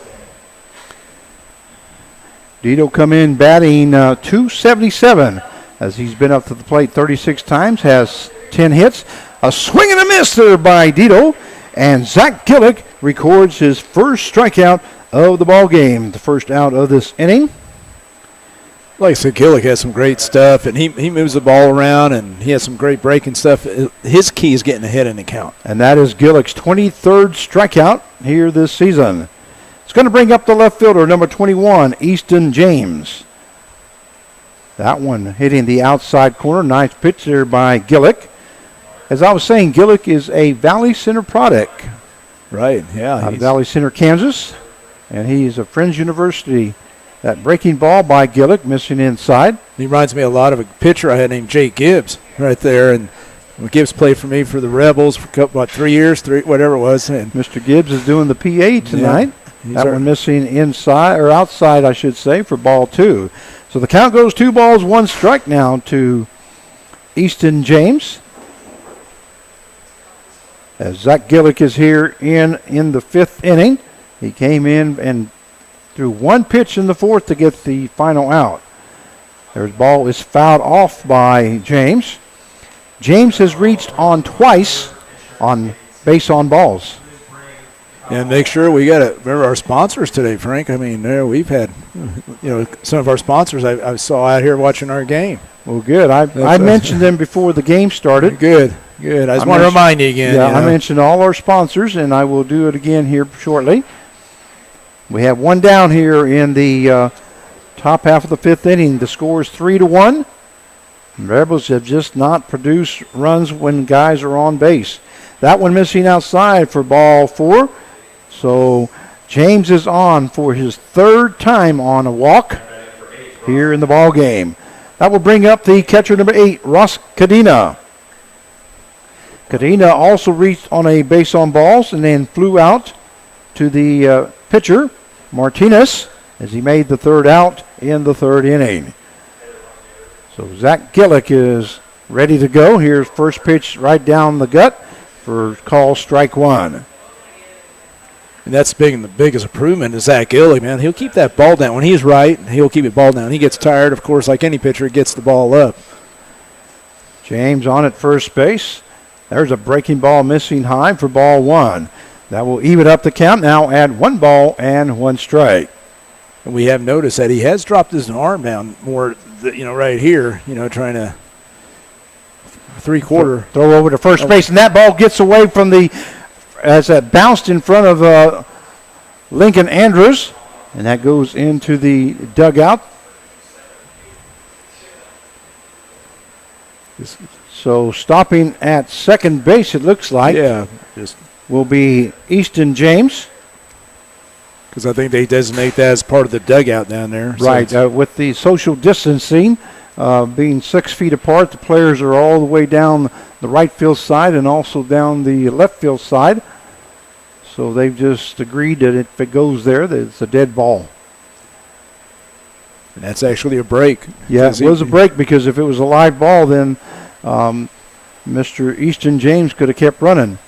Dito come in batting .277 as he's been up to the plate 36 times, has 10 hits. A swing and a miss there by Dito. And Zach Gillick records his first strikeout of the ball game, the first out of this inning. Like I said, Gillick has some great stuff, and he moves the ball around, and he has some great breaking stuff. His key is getting ahead in the count. And that is Gillick's 23rd strikeout here this season. It's going to bring up the left fielder, number 21, Easton James. That one hitting the outside corner. Nice pitch there by Gillick. As I was saying, Gillick is a Valley Center product. Right, yeah. Valley Center, Kansas. And he's a Friends University. That breaking ball by Gillick, missing inside. He reminds me a lot of a pitcher I had named Jake Gibbs right there. And Gibbs played for me for the Rebels for about 3 years, whatever it was. And Mr. Gibbs is doing the PA tonight. Yeah, that one missing inside, or outside, I should say, for ball 2. So the count goes 2 balls, 1 strike now to Easton James. As Zach Gillick is here in the 5th inning. He came in and threw 1 pitch in the 4th to get the final out. Their ball is fouled off by James. James has reached on twice on base on balls. And make sure we got to remember our sponsors today, Frank. I mean, we've had, some of our sponsors I saw out here watching our game. Well, good. I mentioned them before the game started. Good. Good. I just want to remind you again. Yeah, I mentioned all our sponsors, and I will do it again here shortly. We have one down here in the top half of the fifth inning. The score is 3-1. Rebels have just not produced runs when guys are on base. That one missing outside for ball 4. So James is on for his third time on a walk here in the ball game. That will bring up the catcher number 8, Ross Cadena. Cadena also reached on a base on balls and then flew out to the pitcher, Martinez, as he made the third out in the third inning. So Zach Gillick is ready to go. Here's first pitch right down the gut for call strike 1. And that's big, and the biggest improvement is Zach Gillick, man. He'll keep that ball down. When he's right, he'll keep it ball down. He gets tired, of course, like any pitcher, gets the ball up. James on at first base. There's a breaking ball missing high for ball 1. That will even up the count now at 1 ball and 1 strike. And we have noticed that he has dropped his arm down more, right here, trying to three-quarter. Throw over to first base, and that ball gets away from as that bounced in front of Lincoln Andrews, and that goes into the dugout. So stopping at second base, it looks like, will be Easton James. Because I think they designate that as part of the dugout down there. Right, with the social distancing being 6 feet apart, the players are all the way down the right field side and also down the left field side. So they've just agreed that if it goes there, that it's a dead ball. And that's actually a break. Yeah, it was a break, because if it was a live ball, then Mr. Easton James could have kept running.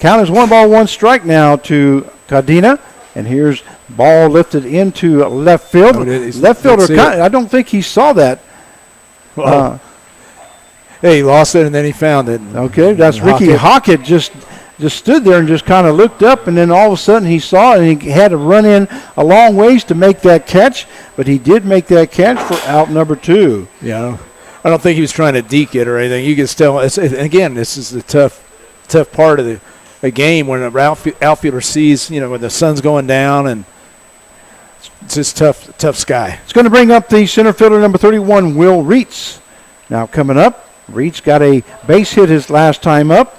Count is 1 ball, 1 strike now to Cadena. And here's ball lifted into left field. Left fielder, I don't think he saw that. Hey, he lost it and then he found it. Okay, that's Ricky Hockett just stood there and just kind of looked up, and then all of a sudden he saw it, and he had to run in a long ways to make that catch, but he did make that catch for out number 2. Yeah, I don't think he was trying to deke it or anything. You can still, again, this is the tough part of a game when an outfielder sees, when the sun's going down, and it's just tough sky. It's going to bring up the center fielder number 31, Will Reitz. Now coming up, Reitz got a base hit his last time up.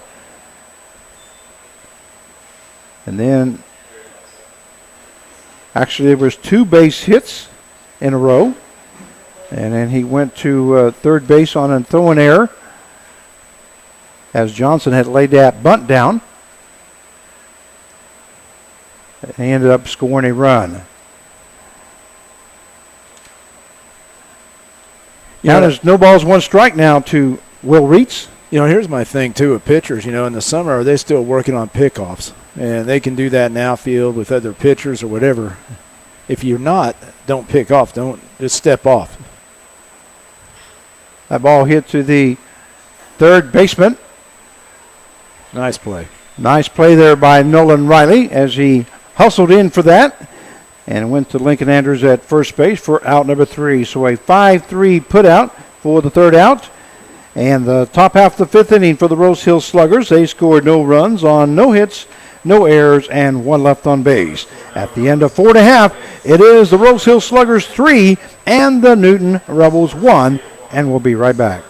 And then, actually there was 2 base hits in a row. And then he went to third base on a throw-in error, as Johnson had laid that bunt down. And he ended up scoring a run. Count is no balls, 1 strike now to Will Reitz. Here's my thing, too, with pitchers. In the summer, are they still working on pickoffs? And they can do that in outfield with other pitchers or whatever. If you're not, don't pick off. Don't just step off. That ball hit to the third baseman. Nice play. Nice play there by Nolan Riley as he hustled in for that and went to Lincoln Andrews at first base for out number 3. So a 5-3 put out for the third out. And the top half of the 5th inning for the Rose Hill Sluggers. They scored no runs on no hits, no errors, and 1 left on base. At the end of 4 1/2, it is the Rose Hill Sluggers 3 and the Newton Rebels 1. And we'll be right back.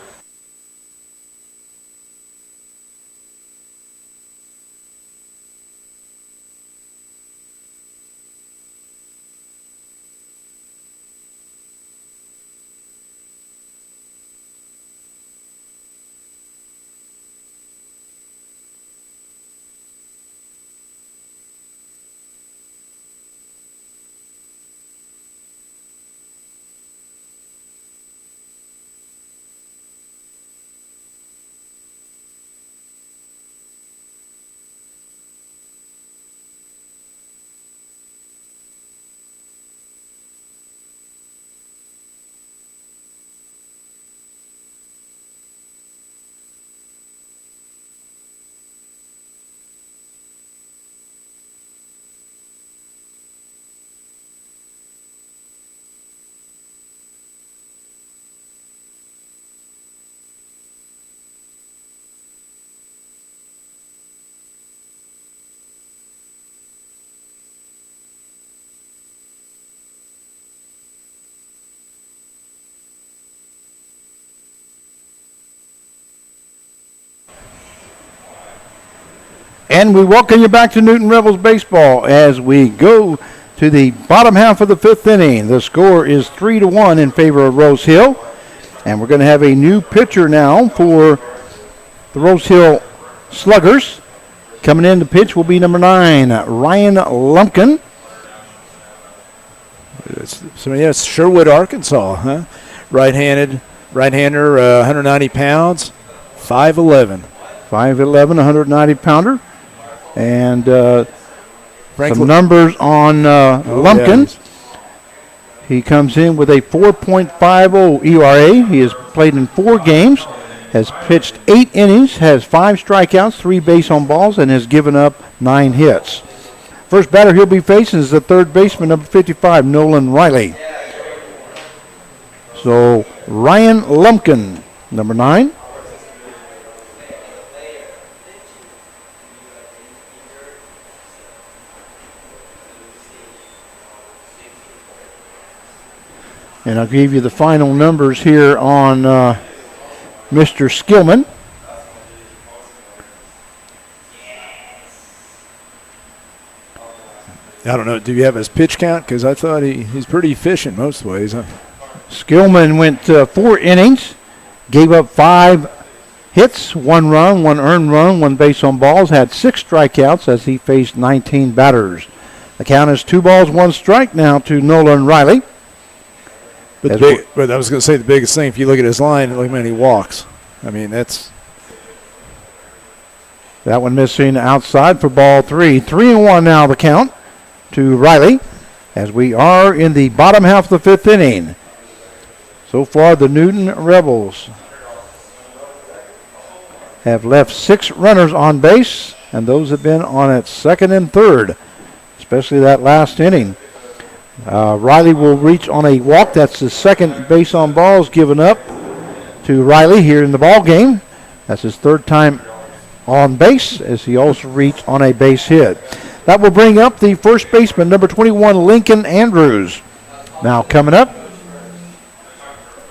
And we welcome you back to Newton Rebels Baseball as we go to the bottom half of the fifth inning. The score is 3-1 in favor of Rose Hill. And we're going to have a new pitcher now for the Rose Hill Sluggers. Coming in to pitch will be number 9, Ryan Lumpkin. It's Sherwood, Arkansas, huh? Right-hander, 190 pounds, 5'11". 5'11", 190-pounder. And some numbers on Lumpkin. Yeah. He comes in with a 4.50 ERA. He has played in 4 games, has pitched 8 innings, has 5 strikeouts, 3 base on balls, and has given up 9 hits. First batter he'll be facing is the third baseman, number 55, Nolan Riley. So Ryan Lumpkin, number 9. And I'll give you the final numbers here on Mr. Skillman. I don't know. Do you have his pitch count? Because I thought he's pretty efficient most ways. Huh? Skillman went 4 innings, gave up 5 hits, 1 run, 1 earned run, 1 base on balls, had 6 strikeouts as he faced 19 batters. The count is 2 balls, 1 strike now to Nolan Riley. But I was going to say the biggest thing, if you look at his line, look how many walks. I mean, that's... That one missing outside for ball 3. 3-1 now the count to Riley as we are in the bottom half of the 5th inning. So far, the Newton Rebels have left 6 runners on base, and those have been on at second and third, especially that last inning. Riley will reach on a walk. That's the second base on balls given up to Riley here in the ball game. That's his 3rd time on base as he also reached on a base hit. That will bring up the first baseman, number 21, Lincoln Andrews. Now coming up.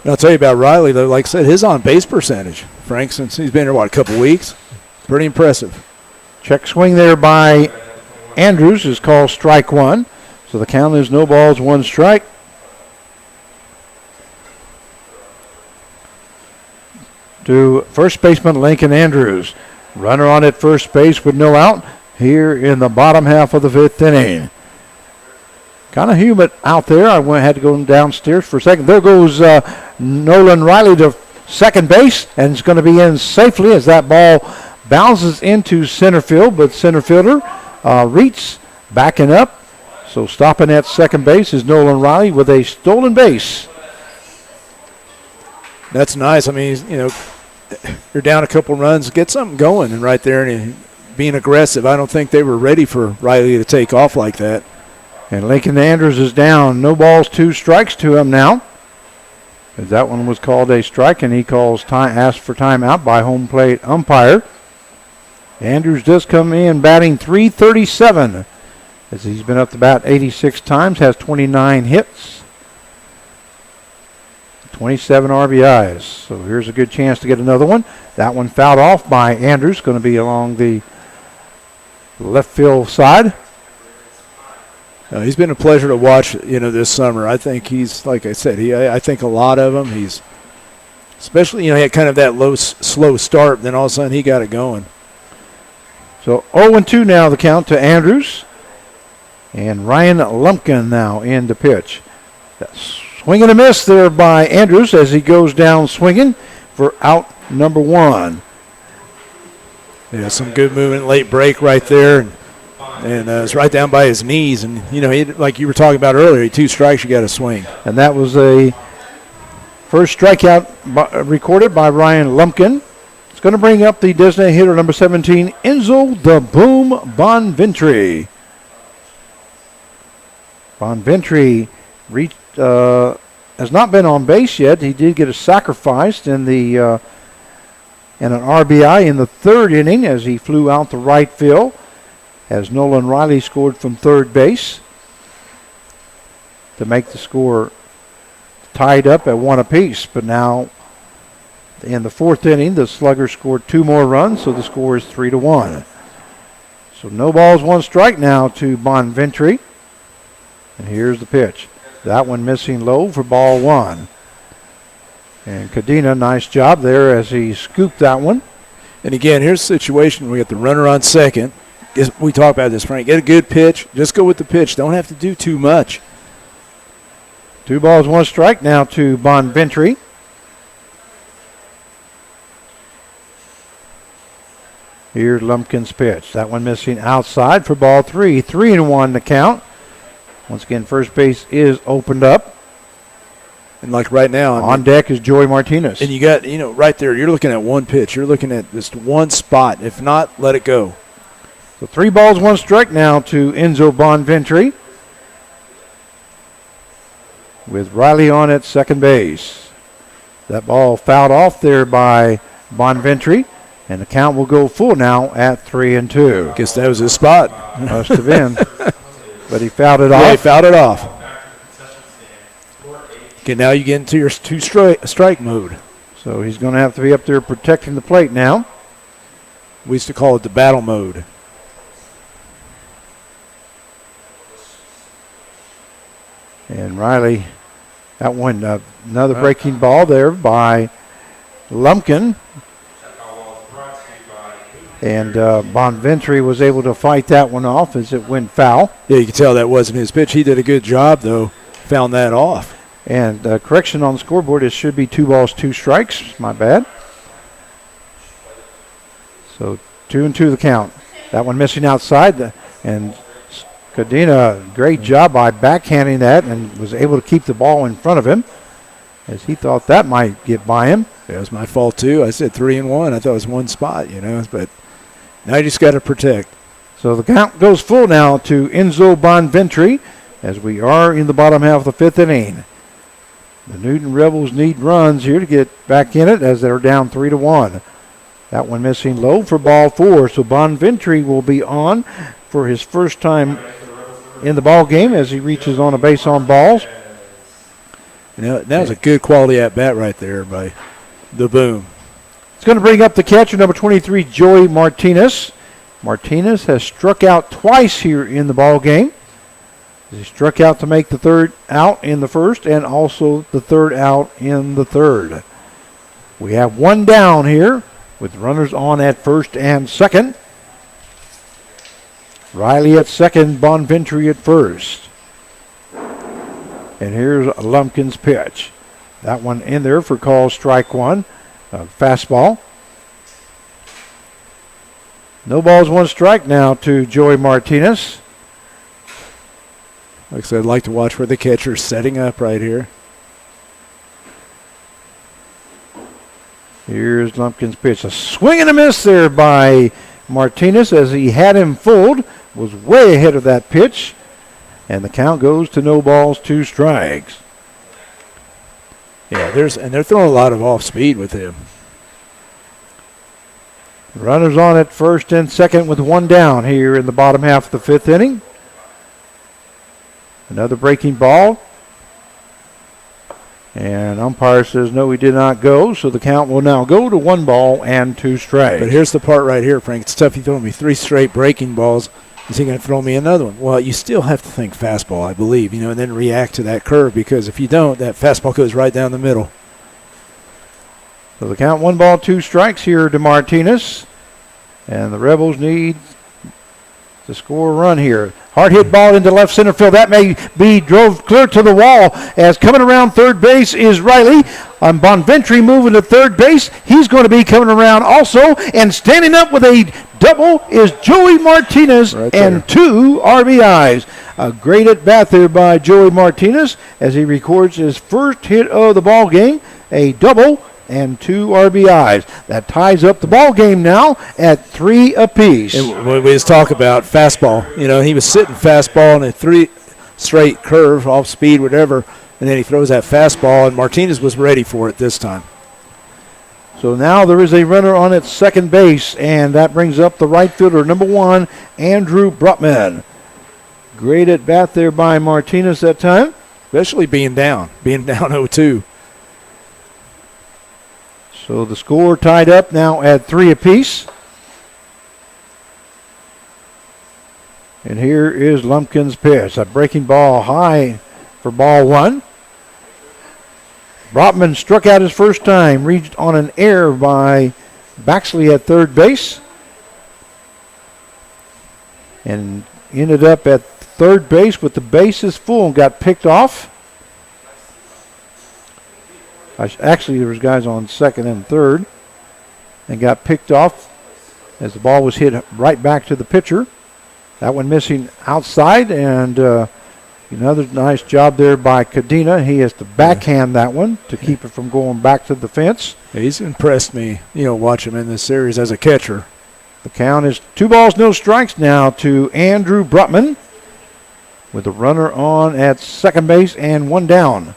I'll tell you about Riley, though. Like I said, his on-base percentage, Frank, since he's been here, a couple weeks, pretty impressive. Check swing there by Andrews is called strike 1. So the count is no balls, 1 strike. To first baseman Lincoln Andrews. Runner on at first base with no out here in the bottom half of the 5th inning. Kind of humid out there. Had to go downstairs for a second. There goes Nolan Riley to second base, and it's going to be in safely as that ball bounces into center field, but center fielder Reitz backing up. So stopping at second base is Nolan Riley with a stolen base. That's nice. I mean, you're down a couple runs, get something going, and right there and being aggressive. I don't think they were ready for Riley to take off like that. And Lincoln Andrews is down. No balls, 2 strikes to him now. As that one was called a strike, and he asked for timeout by home plate umpire. Andrews does come in batting .337. As he's been up to bat 86 times, has 29 hits, 27 RBIs. So here's a good chance to get another one. That one fouled off by Andrews, going to be along the left field side. He's been a pleasure to watch, this summer. I think he's, like I said, I think a lot of him. He's, especially, he had kind of that slow start, then all of a sudden he got it going. So 0-2 now the count to Andrews. And Ryan Lumpkin now in to pitch. Swing and a miss there by Andrews as he goes down swinging for out number 1. Yeah, some good movement, late break right there. And it's right down by his knees. And, he, like you were talking about earlier, 2 strikes, you got to swing. And that was a first strikeout recorded by Ryan Lumpkin. It's going to bring up the designated hitter, number 17, Enzo the Boom Bonventry. Bonventry has not been on base yet. He did get a sacrifice in an RBI in the 3rd inning as he flew out to right field as Nolan Riley scored from 3rd base to make the score tied up at 1 apiece. But now in the 4th inning, the Sluggers scored 2 more runs, so the score is 3-1. So no balls, one strike now to Bonventry. And here's the pitch. That one missing low for ball one. And Cadena, nice job there as he scooped that one. And again, here's the situation. We got the runner on second. We talk about this, Frank. Get a good pitch. Just go with the pitch. Don't have to do too much. 2 balls, 1 strike now to Bonventry. Here's Lumpkin's pitch. That one missing outside for ball 3. 3-1 the count. Once again, first base is opened up. And like right now, on deck is Joey Martinez. And you got, right there, you're looking at one pitch. You're looking at just one spot. If not, let it go. So 3 balls, 1 strike now to Enzo Bonventry, with Riley on at second base. That ball fouled off there by Bonventry, and the count will go full now at 3-2. Guess that was his spot. Must have been. But he fouled it off. Yeah, he fouled it off. Okay, now you get into your strike mode. So he's going to have to be up there protecting the plate now. We used to call it the battle mode. And Riley, that one, another breaking ball there by Lumpkin. And Bonventry was able to fight that one off as it went foul. Yeah, you can tell that wasn't his pitch. He did a good job, though, found that off. And correction on the scoreboard, it should be 2 balls, 2 strikes. My bad. So 2-2 the count. That one missing outside. And Cadena, great job by backhanding that and was able to keep the ball in front of him as he thought that might get by him. Yeah, it was my fault, too. I said 3-1. I thought it was one spot, but now you just got to protect. So the count goes full now to Enzo Bonventry as we are in the bottom half of the 5th inning. The Newton Rebels need runs here to get back in it as they're down 3-1. That one missing low for ball 4. So Bonventry will be on for his first time in the ball game as he reaches on a base on balls. That was a good quality at bat right there by the Boom. It's going to bring up the catcher, number 23, Joey Martinez. Martinez has struck out twice here in the ball game. He struck out to make the 3rd out in the 1st and also the 3rd out in the 3rd. We have 1 down here with runners on at 1st and 2nd. Riley at 2nd, Bonventry at 1st. And here's Lumpkin's pitch. That one in there for call strike 1. Fastball. No balls, 1 strike now to Joey Martinez. Like I said, I'd like to watch where the catcher's setting up right here. Here's Lumpkin's pitch. A swing and a miss there by Martinez as he had him fooled. Was way ahead of that pitch. And the count goes to no balls, 2 strikes. Yeah, they're throwing a lot of off speed with him. Runners on at 1st and 2nd with 1 down here in the bottom half of the 5th inning. Another breaking ball. And umpire says no, he did not go. So the count will now go to 1 ball and 2 strikes. But here's the part right here, Frank. It's tough. He threw me 3 straight breaking balls. Is he going to throw me another one? Well, you still have to think fastball, I believe, and then react to that curve, because if you don't, that fastball goes right down the middle. So the count 1 ball, 2 strikes here to Martinez. And the Rebels need to score a run here. Hard hit ball into left center field. That may be drove clear to the wall as coming around third base is Riley. Bonventry moving to third base. He's going to be coming around also. And standing up with a double is Joey Martinez right and 2 RBIs. A great at bat there by Joey Martinez as he records his first hit of the ball game, a double and 2 RBIs. That ties up the ball game now at 3 apiece. And we just talk about fastball. He was sitting fastball in a 3 straight curve, off speed, whatever, and then he throws that fastball, and Martinez was ready for it this time. So now there is a runner on at second base, and that brings up the right fielder, number 1, Andrew Brutman. Great at bat there by Martinez that time. Especially being down 0-2. So the score tied up now at 3 apiece. And here is Lumpkin's pitch. A breaking ball high for ball one. Brotman struck out his first time, reached on an error by Baxley at third base, and ended up at third base with the bases full and got picked off. Actually, there was guys on second and third and got picked off as the ball was hit right back to the pitcher. That one missing outside, and another nice job there by Cadena. He has to backhand that one to keep it from going back to the fence. He's impressed me, watch him in this series as a catcher. The count is 2 balls, no strikes now to Andrew Brutman with a runner on at second base and one down.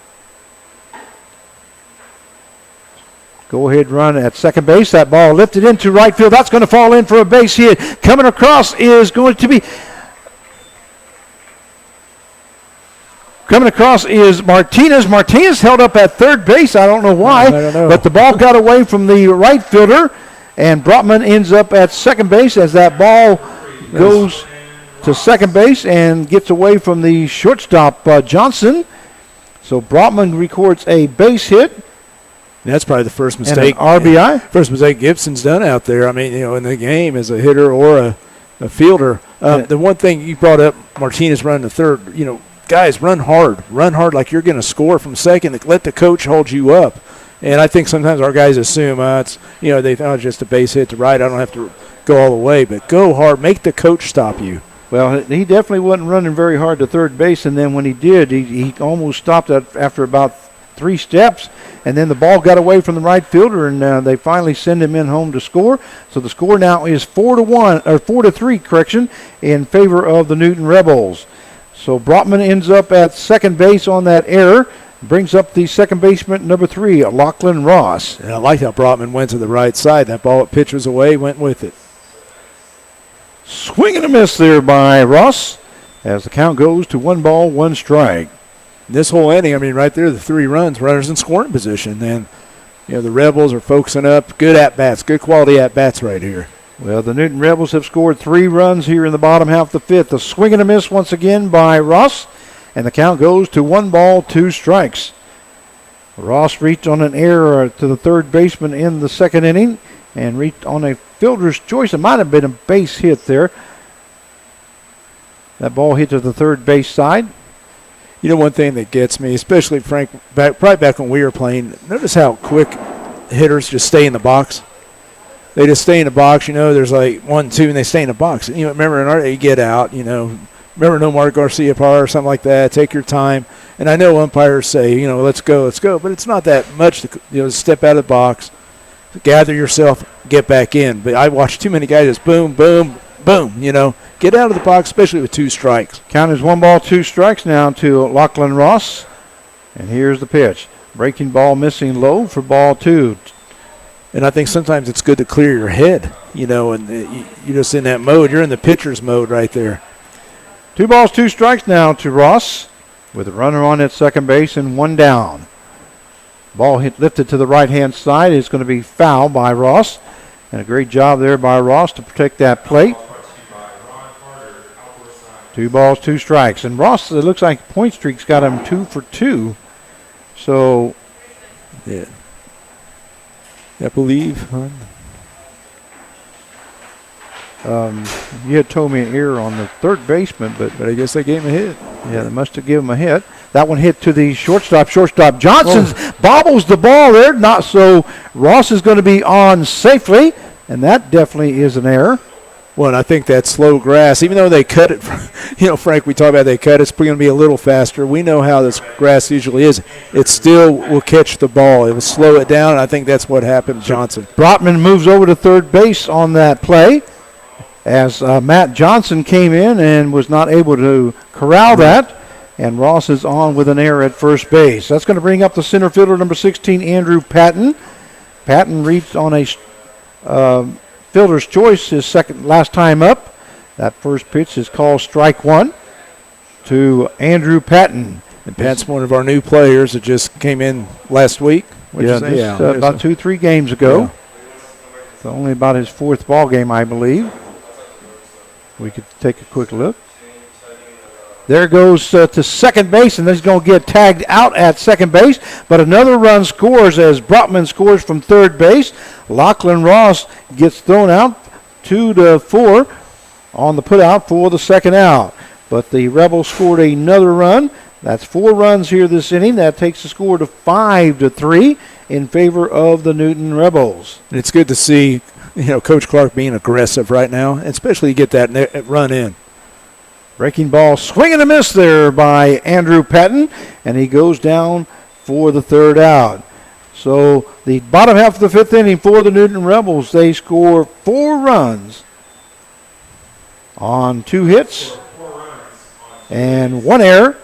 Go ahead run at second base. That ball lifted into right field. That's going to fall in for a base hit. Coming across is going to be... Coming across is Martinez. Martinez held up at third base. I don't know why. I don't know. But the ball got away from the right fielder, and Brotman ends up at second base as that ball goes to second base and gets away from the shortstop, Johnson. So Brotman records a base hit. That's probably the first mistake. And an RBI. First mistake Gibson's done out there. I mean, in the game as a hitter or a fielder. The one thing you brought up, Martinez running the third, guys, run hard like you're going to score from second. Let the coach hold you up. And I think sometimes our guys assume they thought it's just a base hit to right. I don't have to go all the way, but go hard. Make the coach stop you. Well, he definitely wasn't running very hard to third base, and then when he did, he almost stopped after about 3 steps, and then the ball got away from the right fielder, and they finally send him in home to score. So the score now is 4-3, in favor of the Newton Rebels. So Brotman ends up at second base on that error, brings up the second baseman, number 3, Lachlan Ross. And I like how Brotman went to the right side. That ball pitch was away, went with it. Swing and a miss there by Ross as the count goes to 1 ball, 1 strike. This whole inning, right there, the 3 runs, runners in scoring position. And, the Rebels are focusing up. Good at-bats, good quality at-bats right here. Well, the Newton Rebels have scored 3 runs here in the bottom half of the 5th. A swing and a miss once again by Ross, and the count goes to 1 ball, 2 strikes. Ross reached on an error to the third baseman in the second inning and reached on a fielder's choice. It might have been a base hit there. That ball hit to the third base side. One thing that gets me, especially Frank, probably back when we were playing, notice how quick hitters just stay in the box. They just stay in the box. There's like 1, 2, and they stay in the box. Remember in our day, you get out. Remember Nomar Garcia Parr or something like that. Take your time. And I know umpires say, let's go. But it's not that much to step out of the box, gather yourself, get back in. But I watch too many guys just boom, boom, boom. Get out of the box, especially with 2 strikes. Count is 1 ball, 2 strikes now to Lachlan Ross. And here's the pitch. Breaking ball missing low for ball 2. And I think sometimes it's good to clear your head, and you're just in that mode. You're in the pitcher's mode right there. 2 balls, 2 strikes now to Ross with a runner on at second base and 1 down. Ball lifted to the right-hand side is going to be foul by Ross. And a great job there by Ross to protect that plate. 2 balls, 2 strikes. And Ross, it looks like point streak's got him 2 for 2. So, yeah. I believe. You had told me an error on the third baseman, but I guess they gave him a hit. Yeah, they must have given him a hit. That one hit to the shortstop. Johnson bobbles the ball there. Not so. Ross is going to be on safely, and that definitely is an error. Well, and I think that slow grass, even though they cut it, Frank, we talk about they cut it, it's going to be a little faster. We know how this grass usually is. It still will catch the ball. It will slow it down, and I think that's what happened to Johnson. Brotman moves over to third base on that play as Matt Johnson came in and was not able to corral that, and Ross is on with an error at first base. That's going to bring up the center fielder, number 16, Andrew Patton. Patton reached on a fielder's choice his last time up. That first pitch is called strike 1 to Andrew Patton. And Pat's one of our new players that just came in last week. About 2-3 games ago. Yeah. It's only about his 4th ball game, I believe. We could take a quick look. There goes to second base, and he's going to get tagged out at second base. But another run scores as Brotman scores from third base. Lachlan Ross gets thrown out 2-4 on the putout for the second out. But the Rebels scored another run. That's 4 runs here this inning. That takes the score to 5-3 in favor of the Newton Rebels. And it's good to see, Coach Clark being aggressive right now, especially get that run in. Breaking ball, swing and a miss there by Andrew Patton, and he goes down for the third out. So the bottom half of the 5th inning for the Newton Rebels, they score 4 runs on 2 hits and 1 error,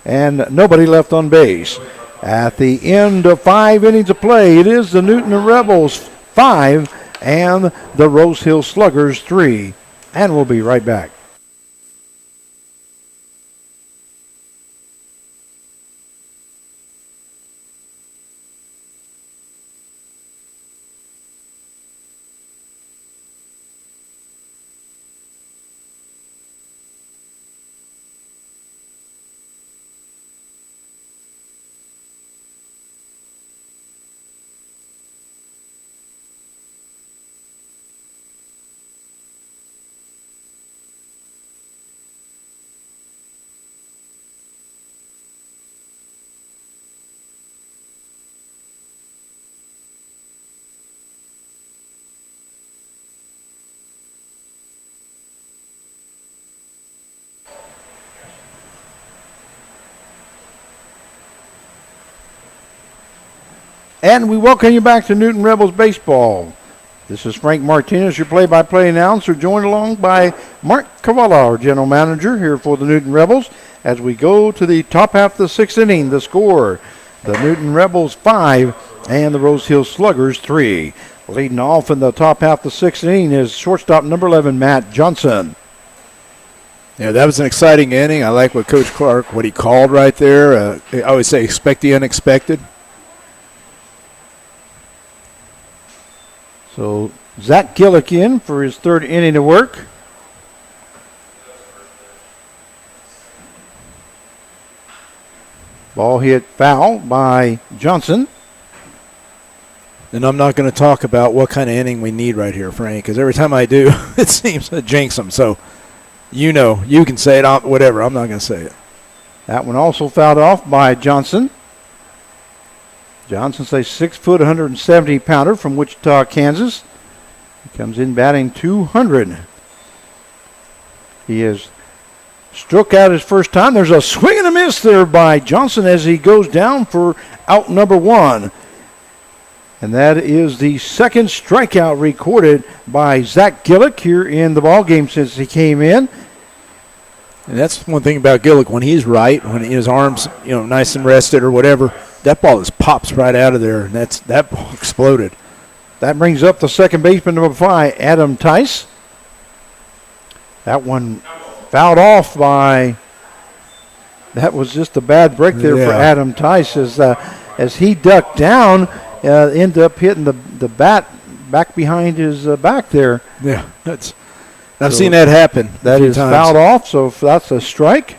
and nobody left on base. At the end of 5 innings of play, it is the Newton Rebels 5 and the Rose Hill Sluggers 3, and we'll be right back. And we welcome you back to Newton Rebels Baseball. This is Frank Martinez, your play-by-play announcer, joined along by Mark Cavallo, our general manager here for the Newton Rebels, as we go to the top half of the 6th inning. The score, the Newton Rebels 5 and the Rose Hill Sluggers 3. Leading off in the top half of the 6th inning is shortstop number 11, Matt Johnson. Yeah, that was an exciting inning. I like what Coach Clark, what he called right there. I always say expect the unexpected. So Zach Gillick in for his 3rd inning of work. Ball hit foul by Johnson. And I'm not going to talk about what kind of inning we need right here, Frank, because every time I do, it seems to jinx them. So, you can say it, whatever. I'm not going to say it. That one also fouled off by Johnson. Johnson's a 6-foot, 170-pounder from Wichita, Kansas. He comes in batting 200. He has struck out his first time. There's a swing and a miss there by Johnson as he goes down for out number 1. And that is the 2nd strikeout recorded by Zach Gillick here in the ballgame since he came in. And that's one thing about Gillick. When he's right, when his arms, nice and rested or whatever, that ball just pops right out of there, and that ball exploded. That brings up the second baseman, number 5, Adam Tice. That one fouled off by. That was just a bad break there for Adam Tice as he ducked down, ended up hitting the bat back behind his back there. Yeah, I've seen that happen. That is fouled off, so that's a strike.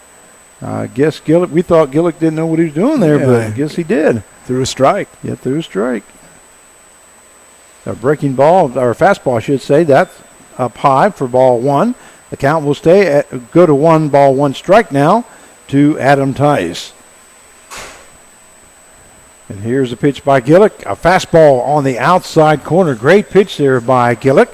I guess Gillick, we thought Gillick didn't know what he was doing there, but I guess he did. Threw a strike. Yeah, threw a strike. A breaking ball, or fastball, I should say, that's up high for ball 1. The count will go to 1 ball, 1 strike now to Adam Tice. And here's a pitch by Gillick, a fastball on the outside corner. Great pitch there by Gillick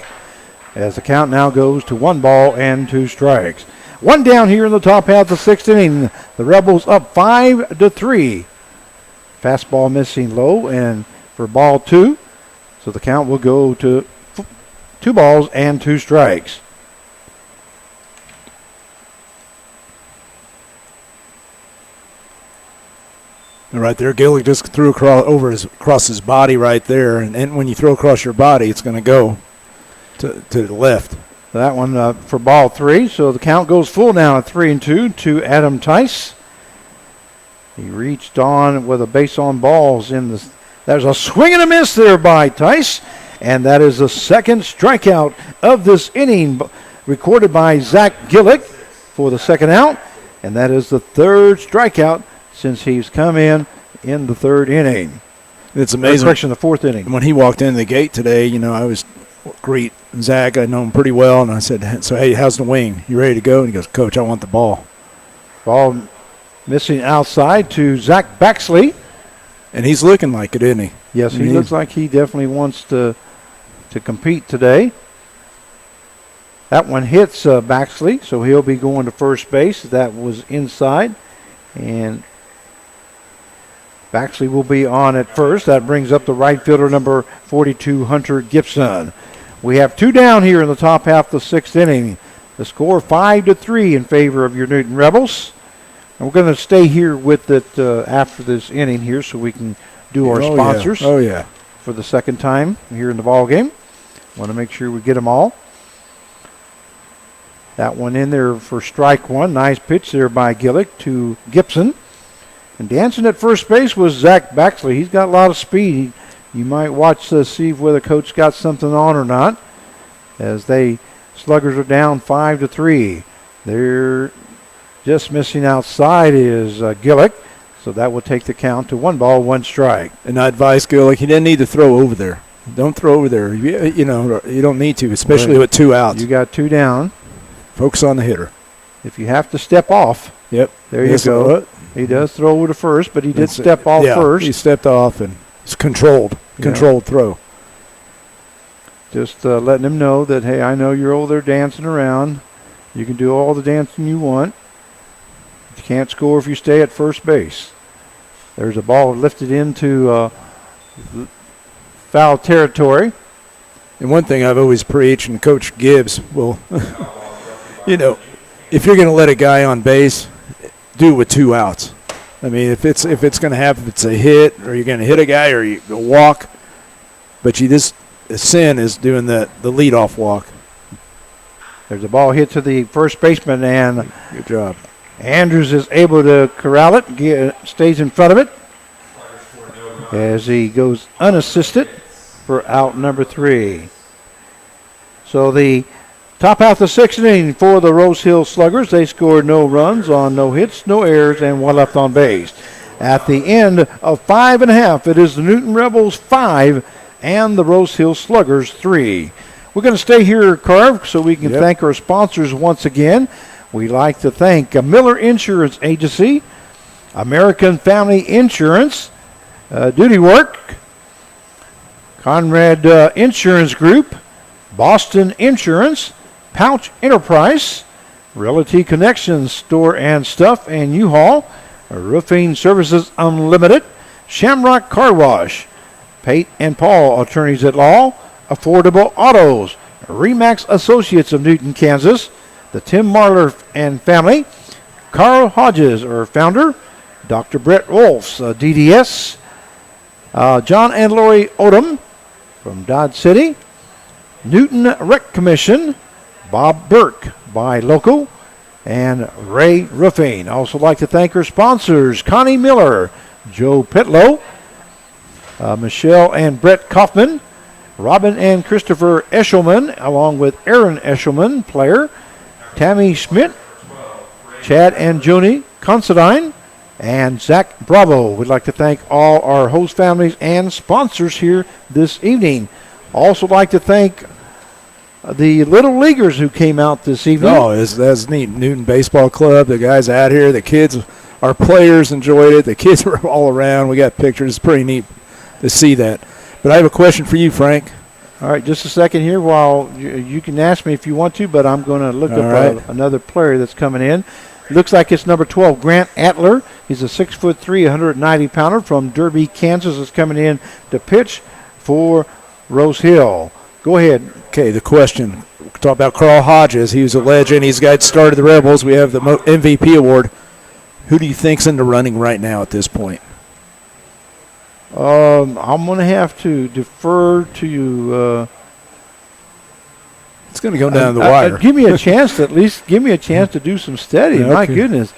as the count now goes to 1 ball and 2 strikes. 1 down here in the top half of the 6th inning. The Rebels up 5-3. Fastball missing low and for ball 2. So the count will go to 2 balls and 2 strikes. Right there, Gillick just threw across his body right there. And when you throw across your body, it's going to go to the left. That one for ball 3. So the count goes full now at 3-2 to Adam Tice. He reached on with a base on balls in the. There's a swing and a miss there by Tice, and that is the 2nd strikeout of this inning, recorded by Zach Gillick for the 2nd out. and that is the third strikeout since he's come in the third inning. It's amazing. Correction, the fourth inning. When he walked into the gate today, I was greet Zach. I know him pretty well, and I said, "So hey, how's the wing? You ready to go?" And he goes, "Coach, I want the ball." Ball missing outside to Zach Baxley. And he's looking like it, isn't he? Yes, he looks like he definitely wants to compete today. That one hits Baxley, so he'll be going to first base. That was inside. And Baxley will be on at first. That brings up the right fielder, number 42, Hunter Gibson. We have 2 down here in the top half of the 6th inning. The score 5-3 in favor of your Newton Rebels. And we're going to stay here with it after this inning here so we can do our sponsors. Yeah. Oh, yeah. For the second time here in the ball game. Want to make sure we get them all. That one in there for strike one. Nice pitch there by Gillick to Gibson. And dancing at first base was Zach Baxley. He's got a lot of speed. You might watch to see whether Coach got something on or not. As Sluggers are down 5-3. They're just missing outside is Gillick. So that will take the count to 1 ball, 1 strike. And I advise Gillick, he didn't need to throw over there. Don't throw over there. You don't need to, especially with 2 outs. You got 2 down. Focus on the hitter. If you have to step off. Yep. There you go. He does throw over to first, but he did step off first. He stepped off, and it's controlled throw. Just letting him know that, hey, I know you're over there dancing around. You can do all the dancing you want. You can't score if you stay at first base. There's a ball lifted into foul territory. And one thing I've always preached, and Coach Gibbs will, if you're going to let a guy on base, do it with 2 outs. I mean, if it's going to happen, if it's a hit, or you're going to hit a guy, or you walk, but sin is doing the leadoff walk. There's a ball hit to the first baseman, and good job. Andrews is able to corral it, stays in front of it as he goes unassisted for out number 3. So the top half of the 6th inning for the Rose Hill Sluggers. They scored no runs on no hits, no errors, and 1 left on base. At the end of 5 1/2, it is the Newton Rebels 5 and the Rose Hill Sluggers 3. We're going to stay here, Carv, so we can thank our sponsors once again. We'd like to thank Miller Insurance Agency, American Family Insurance, Duty Work, Conrad Insurance Group, Boston Insurance, Pouch Enterprise, Realty Connections Store and Stuff, and U-Haul, Roofing Services Unlimited, Shamrock Car Wash, Pate and Paul Attorneys at Law, Affordable Autos, Remax Associates of Newton, Kansas, the Tim Marler and family, Carl Hodges, our founder, Dr. Brett Wolf's DDS, John and Lori Odom from Dodge City, Newton Rec Commission, Bob Burke by Local, and Ray Roofing. I also like to thank our sponsors, Connie Miller, Joe Pitlow, Michelle and Brett Kaufman, Robin and Christopher Eshelman, along with Aaron Eshelman, player, Tammy Schmidt, Chad and Joni Considine, and Zach Bravo. We'd like to thank all our host families and sponsors here this evening. Also like to thank the Little Leaguers who came out this evening. Oh, that's neat. Newton Baseball Club, the guys out here, the kids, our players enjoyed it. The kids were all around. We got pictures. It's pretty neat to see that. But I have a question for you, Frank. All right, just a second here while you can ask me if you want to, but I'm going to look up another player that's coming in. Looks like it's number 12, Grant Atler. He's a 6'3", 190-pounder from Derby, Kansas. Is coming in to pitch for Rose Hill. Go ahead. Okay, the question. We talk about Carl Hodges. He was a legend. He's the guy that started the Rebels. We have the MVP award. Who do you think's in the running right now at this point? I'm going to have to defer to you. It's going to go down the wire. Give me a chance to at least to do some studying. Okay. My goodness.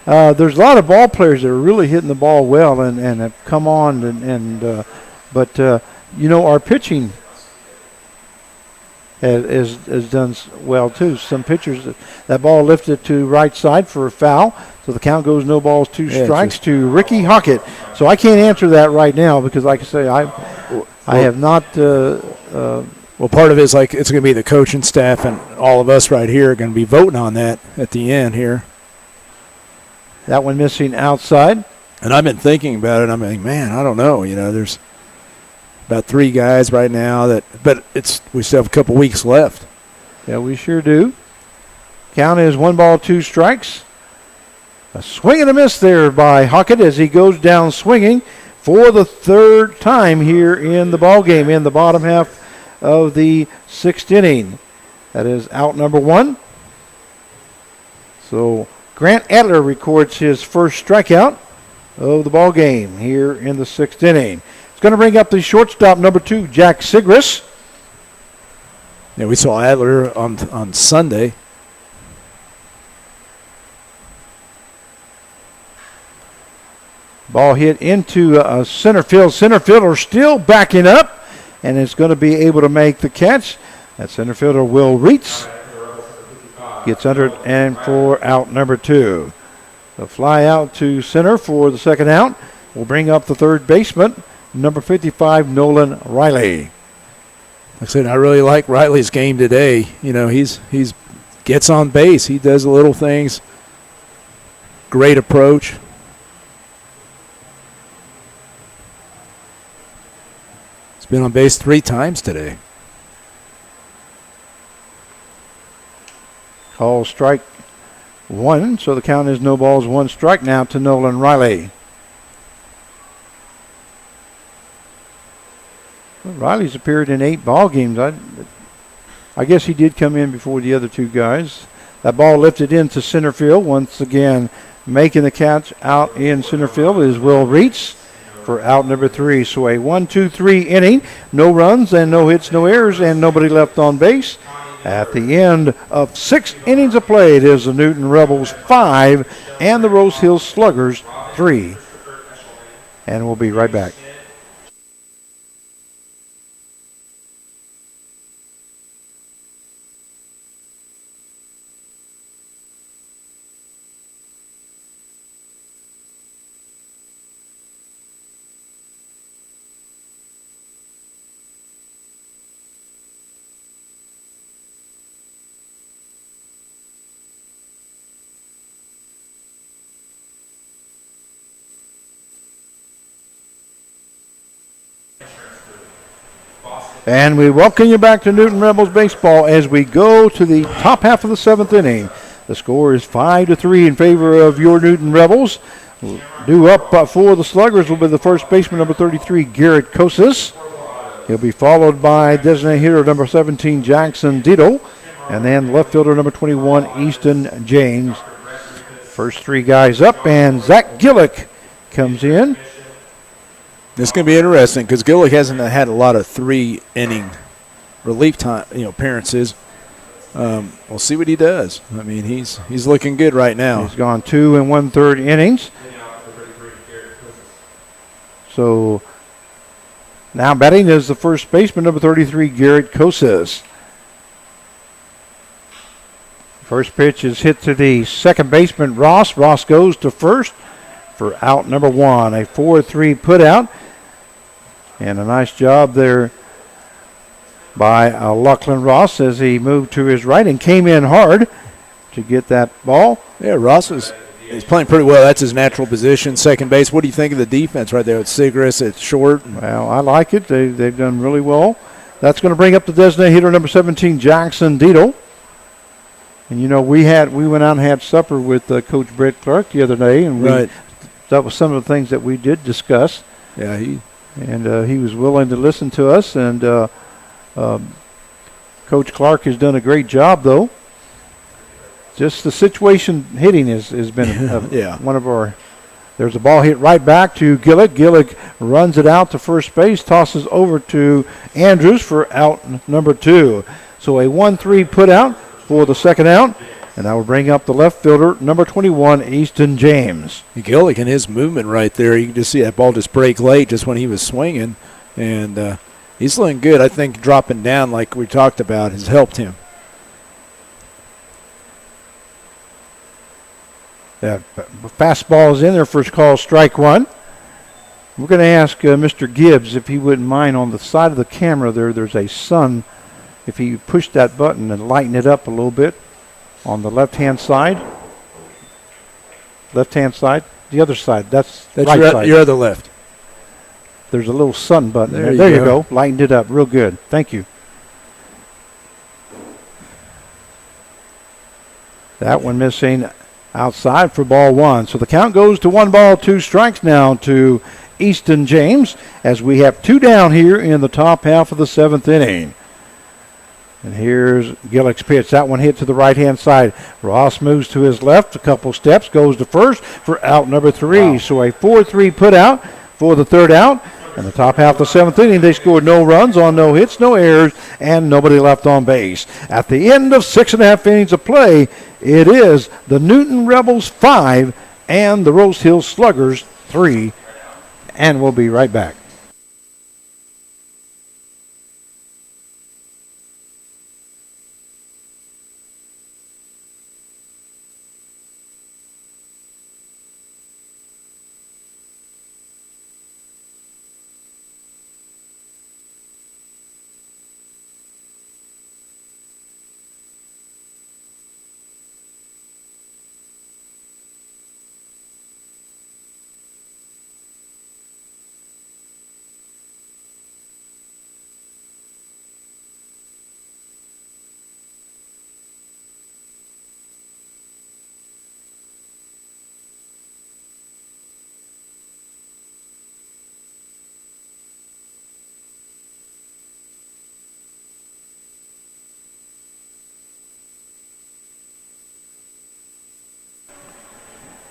There's a lot of ball players that are really hitting the ball well and have come on. But our pitching has done well too. Some pitchers, that ball lifted to right side for a foul, so the count goes no balls, two strikes to Ricky Hockett. So I can't answer that right now because, like I say, I have not. Well, part of it is like it's going to be the coaching staff and all of us right here are going to be voting on that at the end here. That one missing outside. And I've been thinking about it. I'm like, man, I don't know. There's about 3 guys right now but we still have a couple weeks left. Yeah, we sure do. Count is 1 ball, 2 strikes. A swing and a miss there by Hockett as he goes down swinging for the 3rd time here in the ball game in the bottom half of the 6th inning. That is out number 1. So Grant Adler records his first strikeout of the ball game here in the 6th inning. It's going to bring up the shortstop, number 2, Jack Sigris. Yeah, we saw Adler on Sunday. Ball hit into center field. Center fielder still backing up, and is going to be able to make the catch. That center fielder, Will Reitz, gets under it and for out number 2. The fly out to center for the 2nd out will bring up the 3rd baseman, number 55, Nolan Riley. Like I said, I really like Riley's game today. He's gets on base. He does the little things. Great approach. He's been on base 3 times today. Call strike 1, so the count is no balls, 1 strike now to Nolan Riley. Well, Riley's appeared in 8 ball games. I guess he did come in before the other 2 guys. That ball lifted into center field. Once again, making the catch out in center field is Will Reitz for out number 3. So a 1-2-3 inning. No runs and no hits, no errors, and nobody left on base. At the end of 6 innings of play, it is the Newton Rebels 5 and the Rose Hills Sluggers 3. And we'll be right back. And we welcome you back to Newton Rebels baseball as we go to the top half of the 7th inning. The score is 5-3 in favor of your Newton Rebels. Due up for the Sluggers will be the first baseman, number 33, Garrett Kosas. He'll be followed by designated hitter number 17, Jackson Diddle, and then left fielder number 21, Easton James. First 3 guys up, and Zach Gillick comes in. It's going to be interesting because Gillick hasn't had a lot of 3-inning relief time, appearances. We'll see what he does. I mean, he's looking good right now. He's gone 2 1/3 innings. So now batting is the first baseman, number 33, Garrett Kosas. First pitch is hit to the second baseman, Ross. Ross goes to first for out number 1. A 4-3 put out. And a nice job there by Lachlan Ross as he moved to his right and came in hard to get that ball. Yeah, Ross is playing pretty well. That's his natural position, second base. What do you think of the defense right there with Sigris at short? Well, I like it. They've done really well. That's going to bring up the designated hitter, number 17, Jackson Diddle. And, we went out and had supper with Coach Brett Clark the other day, and that was some of the things that we did discuss. Yeah, he was willing to listen to us, and Coach Clark has done a great job, though. Just the situation hitting has been one of our. There's a ball hit right back to Gillick. Gillick runs it out to first base, tosses over to Andrews for out number 2. So a 1-3 put out for the second out. And that will bring up the left fielder, number 21, Easton James. Gillick and his movement right there, you can just see that ball just break late just when he was swinging. And He's looking good. I think dropping down like we talked about has helped him. That fastball is in there. First call, strike one. We're going to ask Mr. Gibbs if he wouldn't mind on the side of the camera there's a sun. If he push that button and lighten it up a little bit on the left-hand side. Left-hand side. The other side. That's right side. Your other left. There's a little sun button there. There you go. Lightened it up real good. Thank you. That one missing outside for ball one. So the count goes to 1-2 strikes now to Easton James as we have 2 down here in the top half of the 7th inning. And here's Gillick's pitch. That one hit to the right-hand side. Ross moves to his left a couple steps, goes to first for out number 3. Wow. So a 4-3 put out for the third out. In the top half of the 7th inning, they scored no runs on no hits, no errors, and nobody left on base. At the end of 6.5 innings of play, it is the Newton Rebels 5 and the Rose Hill Sluggers 3. And we'll be right back.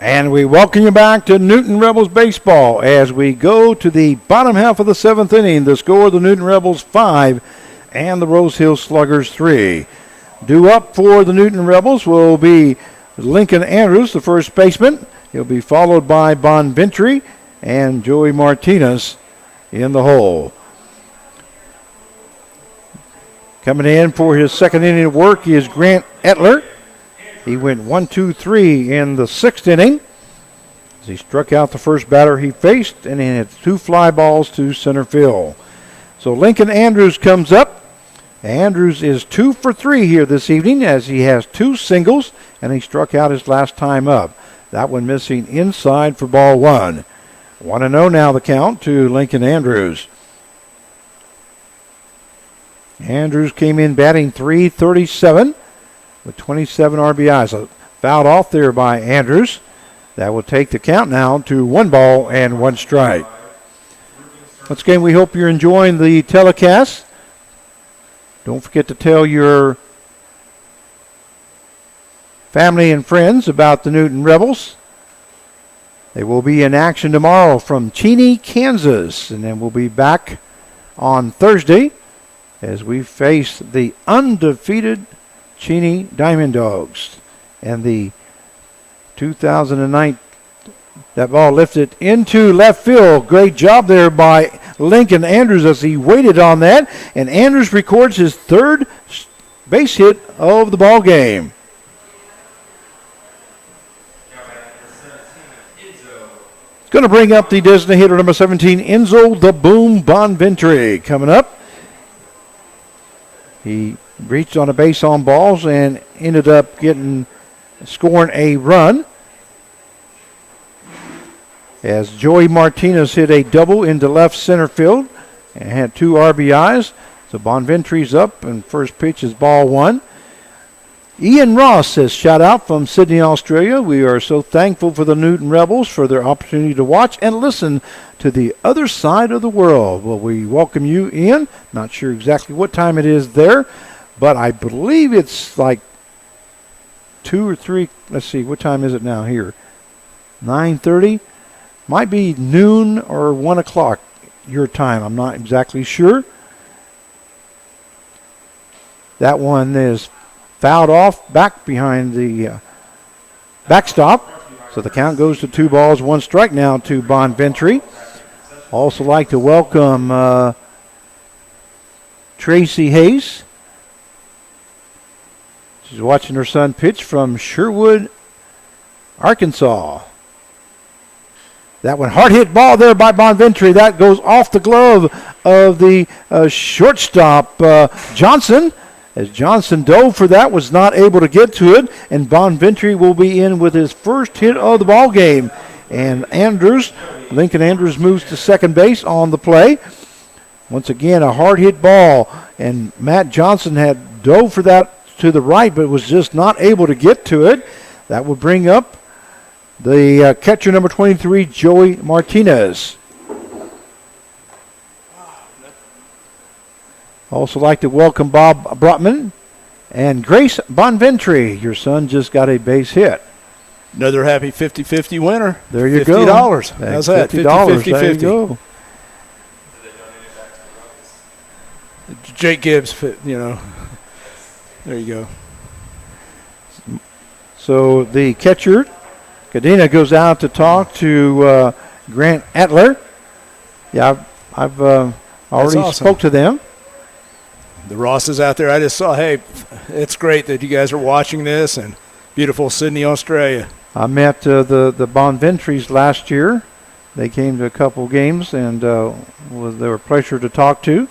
And we welcome you back to Newton Rebels baseball as we go to the bottom half of the 7th inning. The score, the Newton Rebels 5 and the Rose Hill Sluggers 3. Due up for the Newton Rebels will be Lincoln Andrews, the first baseman. He'll be followed by Bonventry and Joey Martinez in the hole. Coming in for his second inning of work is Grant Etler. He went 1-2-3 in the 6th inning as he struck out the first batter he faced and he had 2 fly balls to center field. So Lincoln Andrews comes up. Andrews is 2 for 3 here this evening as he has 2 singles and he struck out his last time up. That one missing inside for ball 1. 1-0 now the count to Lincoln Andrews. Andrews came in batting .337. with 27 RBIs. Fouled off there by Andrews. That will take the count now to 1-1 strike. Once again, we hope you're enjoying the telecast. Don't forget to tell your family and friends about the Newton Rebels. They will be in action tomorrow from Cheney, Kansas, and then we'll be back on Thursday as we face the undefeated Cheney Diamond Dogs. And the 2009, that ball lifted into left field. Great job there by Lincoln Andrews as he waited on that. And Andrews records his 3rd base hit of the ball game. Going to bring up the designated hitter number 17, Enzo the Boom Bonventry. Coming up, he reached on a base on balls and ended up scoring a run as Joey Martinez hit a double into left center field and had 2 RBIs. So Bonventry's up and first pitch is ball 1. Ian Ross says, shout out from Sydney, Australia. We are so thankful for the Newton Rebels for their opportunity to watch and listen to the other side of the world. Well, we welcome you, Ian. Not sure exactly what time it is there, but I believe it's like 2 or 3. Let's see, what time is it now here? 9:30? Might be noon or 1 o'clock your time. I'm not exactly sure. That one is fouled off back behind the backstop. So the count goes to 2-1 strike now to Bonventry. Also like to welcome Tracy Hayes. She's watching her son pitch from Sherwood, Arkansas. That one, hard hit ball there by Bonventry. That goes off the glove of the shortstop, Johnson. As Johnson dove for that, was not able to get to it, and Bonventry will be in with his first hit of the ball game. And Lincoln Andrews moves to second base on the play. Once again, a hard hit ball, and Matt Johnson had dove for that to the right, but was just not able to get to it. That will bring up the catcher, number 23, Joey Martinez. Also like to welcome Bob Brotman and Grace Bonventry. Your son just got a base hit. Another happy 50-50 winner. There you go. $50. How's that? $50. There you go. Jake Gibbs, There you go. So the catcher, Cadena, goes out to talk to Grant Adler. Yeah, I've already spoke to them. The Ross is out there. I just saw, hey, it's great that you guys are watching this, and beautiful Sydney, Australia. I met the Bonventrys last year. They came to a couple games, and they were a pleasure to talk to.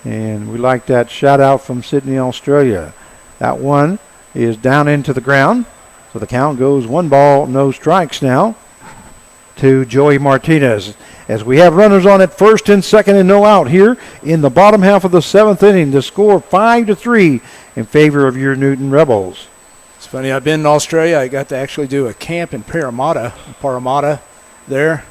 And we like that shout out from Sydney, Australia. That one is down into the ground. So the count goes 1 ball, no strikes now to Joey Martinez. As we have runners on at first and second and no out here in the bottom half of the 7th inning. The score 5-3 in favor of your Newton Rebels. It's funny, I've been in Australia. I got to actually do a camp in Parramatta there.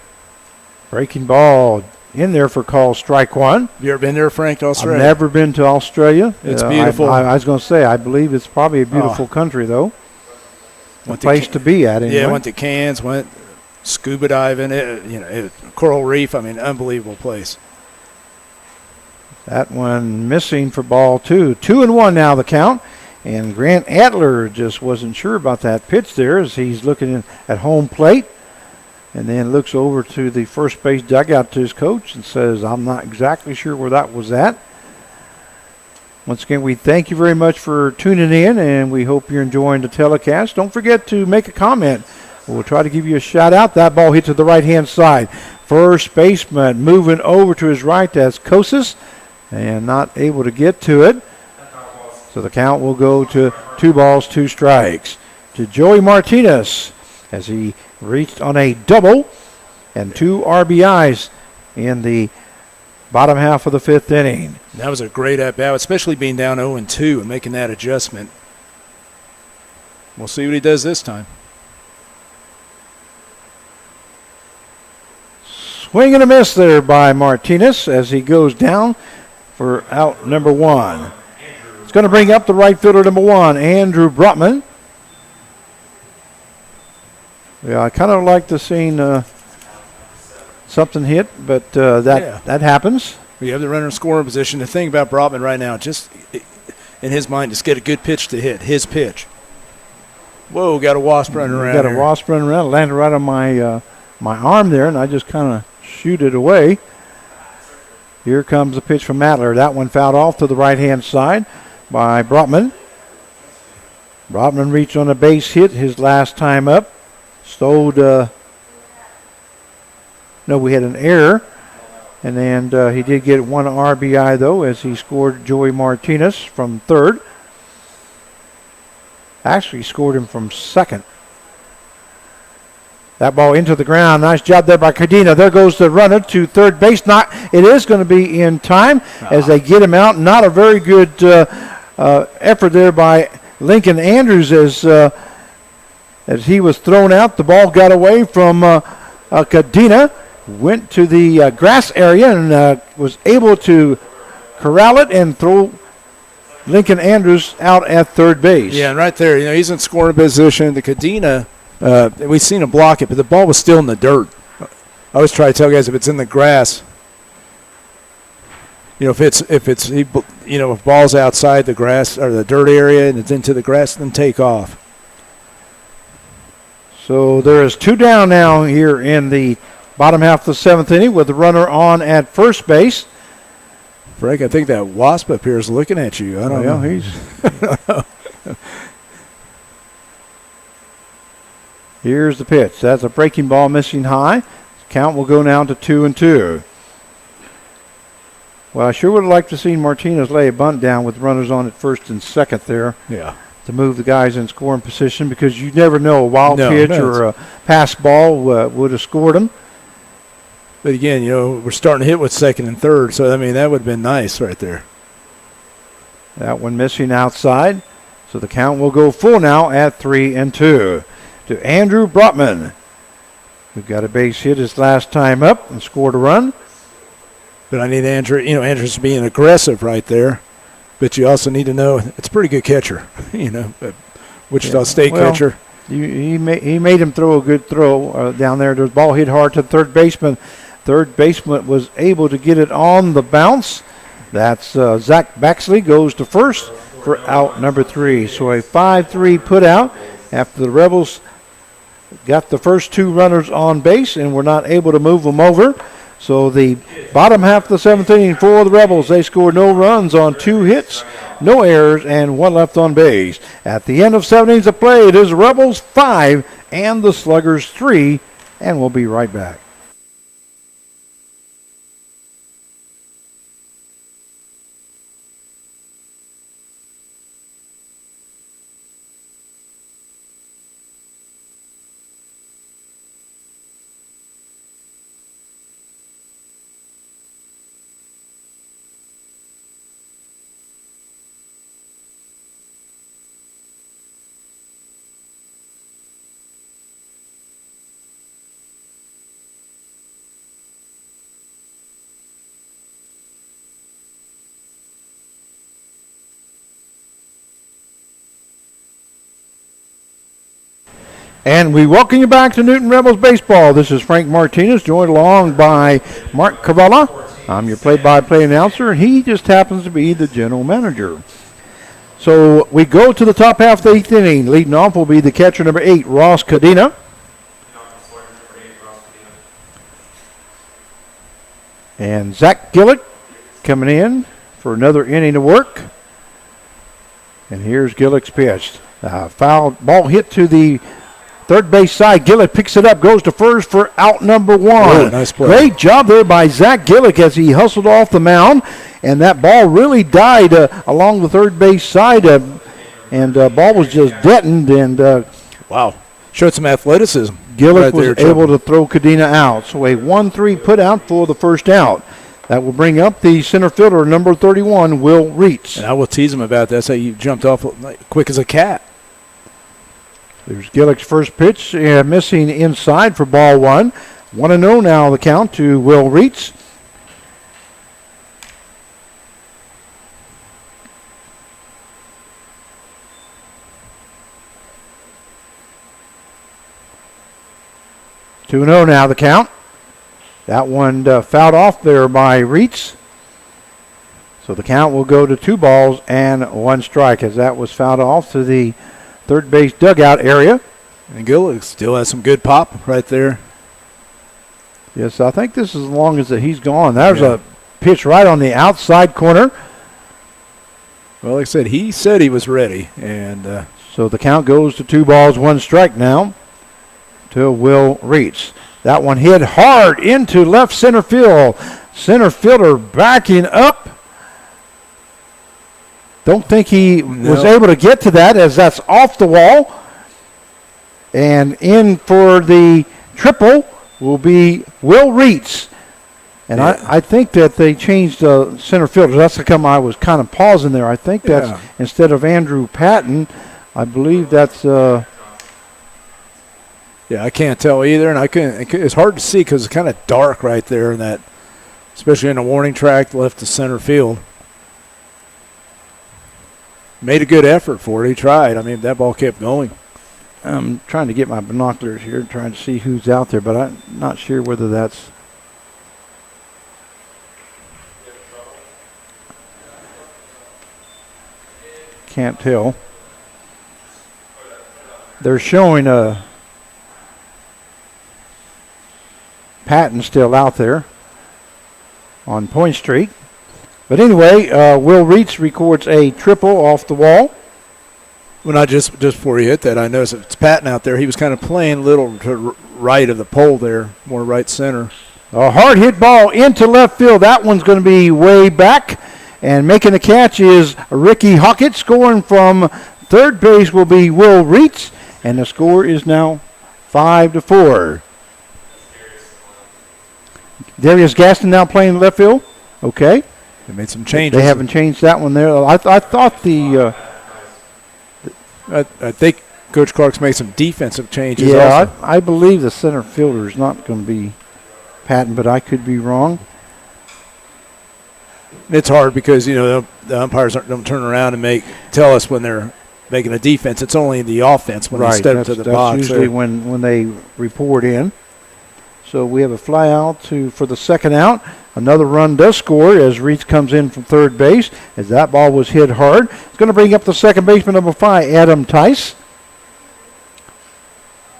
Breaking ball in there for call strike one. You ever been there, Frank, to Australia? I've never been to Australia. It's beautiful. I was going to say, I believe it's probably a beautiful country, though. A place to be at, anyway. Yeah, went to Cairns, went scuba diving, Coral Reef. I mean, unbelievable place. That one missing for ball 2. 2-1 now the count. And Grant Adler just wasn't sure about that pitch there as he's looking at home plate. And then looks over to the first base dugout to his coach and says, I'm not exactly sure where that was at. Once again, we thank you very much for tuning in, and we hope you're enjoying the telecast. Don't forget to make a comment. We'll try to give you a shout out. That ball hit to the right-hand side. First baseman moving over to his right. That's Kosis, and not able to get to it. So the count will go to 2 balls, 2 strikes to Joey Martinez as he reached on a double and 2 RBIs in the bottom half of the 5th inning. That was a great at-bat, especially being down 0-2 and making that adjustment. We'll see what he does this time. Swing and a miss there by Martinez as he goes down for out number 1. It's going to bring up the right fielder, number 1, Andrew Brotman. Yeah, I kind of like to see something hit, but that happens. We have the runner in scoring position. The thing about Brotman right now, just in his mind, is get a good pitch to hit, his pitch. Whoa, got a wasp running around. Got a wasp running around. It landed right on my arm there, and I just kind of shoot it away. Here comes the pitch from Adler. That one fouled off to the right-hand side by Brotman. Brotman reached on a base hit his last time up. We had an error. And then he did get 1 RBI, though, as he scored Joey Martinez from third. Actually scored him from second. That ball into the ground. Nice job there by Cadena. There goes the runner to third base. It is going to be in time as they get him out. Not a very good effort there by Lincoln Andrews as he was thrown out. The ball got away from Cadena. Went to the grass area and was able to corral it and throw Lincoln Andrews out at third base. Yeah, and right there, he's in scoring position. The Cadena, we've seen him block it, but the ball was still in the dirt. I always try to tell guys if it's in the grass, if ball's outside the grass or the dirt area and it's into the grass, then take off. So there is 2 down now here in the bottom half of the 7th inning with the runner on at first base. Frank, I think that wasp up here is looking at you. I don't know. He's. Here's the pitch. That's a breaking ball missing high. Count will go now to 2-2. Well, I sure would have liked to see Martinez lay a bunt down with runners on at first and second there. Yeah. To move the guys in scoring position, because you never know, a wild pitch or a pass ball would have scored them. But again, we're starting to hit with second and third, so I mean that would have been nice right there. That one missing outside, so the count will go full now at 3-2 to Andrew Brotman, who got a base hit his last time up and scored a run. But I need Andrew. Andrew's being aggressive right there. But you also need to know it's a pretty good catcher. Wichita State catcher. He made him throw a good throw down there. The ball hit hard to third baseman. Third baseman was able to get it on the bounce. That's Zach Baxley goes to first for out number 3. So a 5-3 put out after the Rebels got the first 2 runners on base and were not able to move them over. So the bottom half of the 7th inning for the Rebels, they scored no runs on 2 hits, no errors, and 1 left on base. At the end of 7 innings of play, it is Rebels 5 and the Sluggers 3, and we'll be right back. And we welcome you back to Newton Rebels Baseball. This is Frank Martinez, joined along by Mark Cavalla. I'm your play-by-play announcer, and he just happens to be the general manager. So we go to the top half of the 8th inning. Leading off will be the catcher, number 8, Ross Cadena. And Zach Gillick coming in for another inning of work. And here's Gillick's pitch. Foul ball hit to the third base side. Gillick picks it up, goes to first for out number 1. Oh, nice play. Great job there by Zach Gillick as he hustled off the mound. And that ball really died along the third base side. And ball was just deadened. And wow. Showed some athleticism. Gillick was able to throw Cadena out. So a 1-3 put out for the first out. That will bring up the center fielder, number 31, Will Reitz. And I will tease him about that. So you jumped off quick as a cat. There's Gillick's first pitch, missing inside for ball 1. 1-0 now the count to Will Reitz. Two 2-0 now the count. That one fouled off there by Reitz. So the count will go to 2 balls and 1 strike as that was fouled off to the third base dugout area. And Gillick still has some good pop right there. Yes, I think this is as long as he's gone. There's a pitch right on the outside corner. Well, like I said, he said he was ready. And so the count goes to 2 balls, 1 strike now to Will Reitz. That one hit hard into left center field. Center fielder backing up. Don't think he was able to get to that as that's off the wall. And in for the triple will be Will Reitz. And I think that they changed the center fielder. That's how come I was kind of pausing there. I think that's instead of Andrew Patton, I believe that's I can't tell either, and it's hard to see because it's kind of dark right there in that, especially in the warning track left to center field. Made a good effort for it. He tried. I mean, that ball kept going. I'm trying to get my binoculars here, trying to see who's out there, but I'm not sure whether that's. Can't tell. They're showing a Patton still out there on Point Street. But anyway, Will Reitz records a triple off the wall. Well, not just before you hit that, I noticed it's Patton out there. He was kind of playing a little to right of the pole there, more right center. A hard hit ball into left field. That one's going to be way back. And making the catch is Ricky Hockett. Scoring from third base will be Will Reitz. And the score is now 5-4. Darius Gaston now playing left field. Okay. They made some changes. They haven't changed that one there. I thought the... I think Coach Clark's made some defensive changes. Yeah, also. I believe the center fielder is not going to be Patton, but I could be wrong. It's hard because, the umpires don't turn around and tell us when they're making a defense. It's only the offense when they step to the box. That's usually when they report in. So we have a fly out for the second out. Another run does score as Reitz comes in from third base as that ball was hit hard. It's going to bring up the second baseman, number 5, Adam Tice.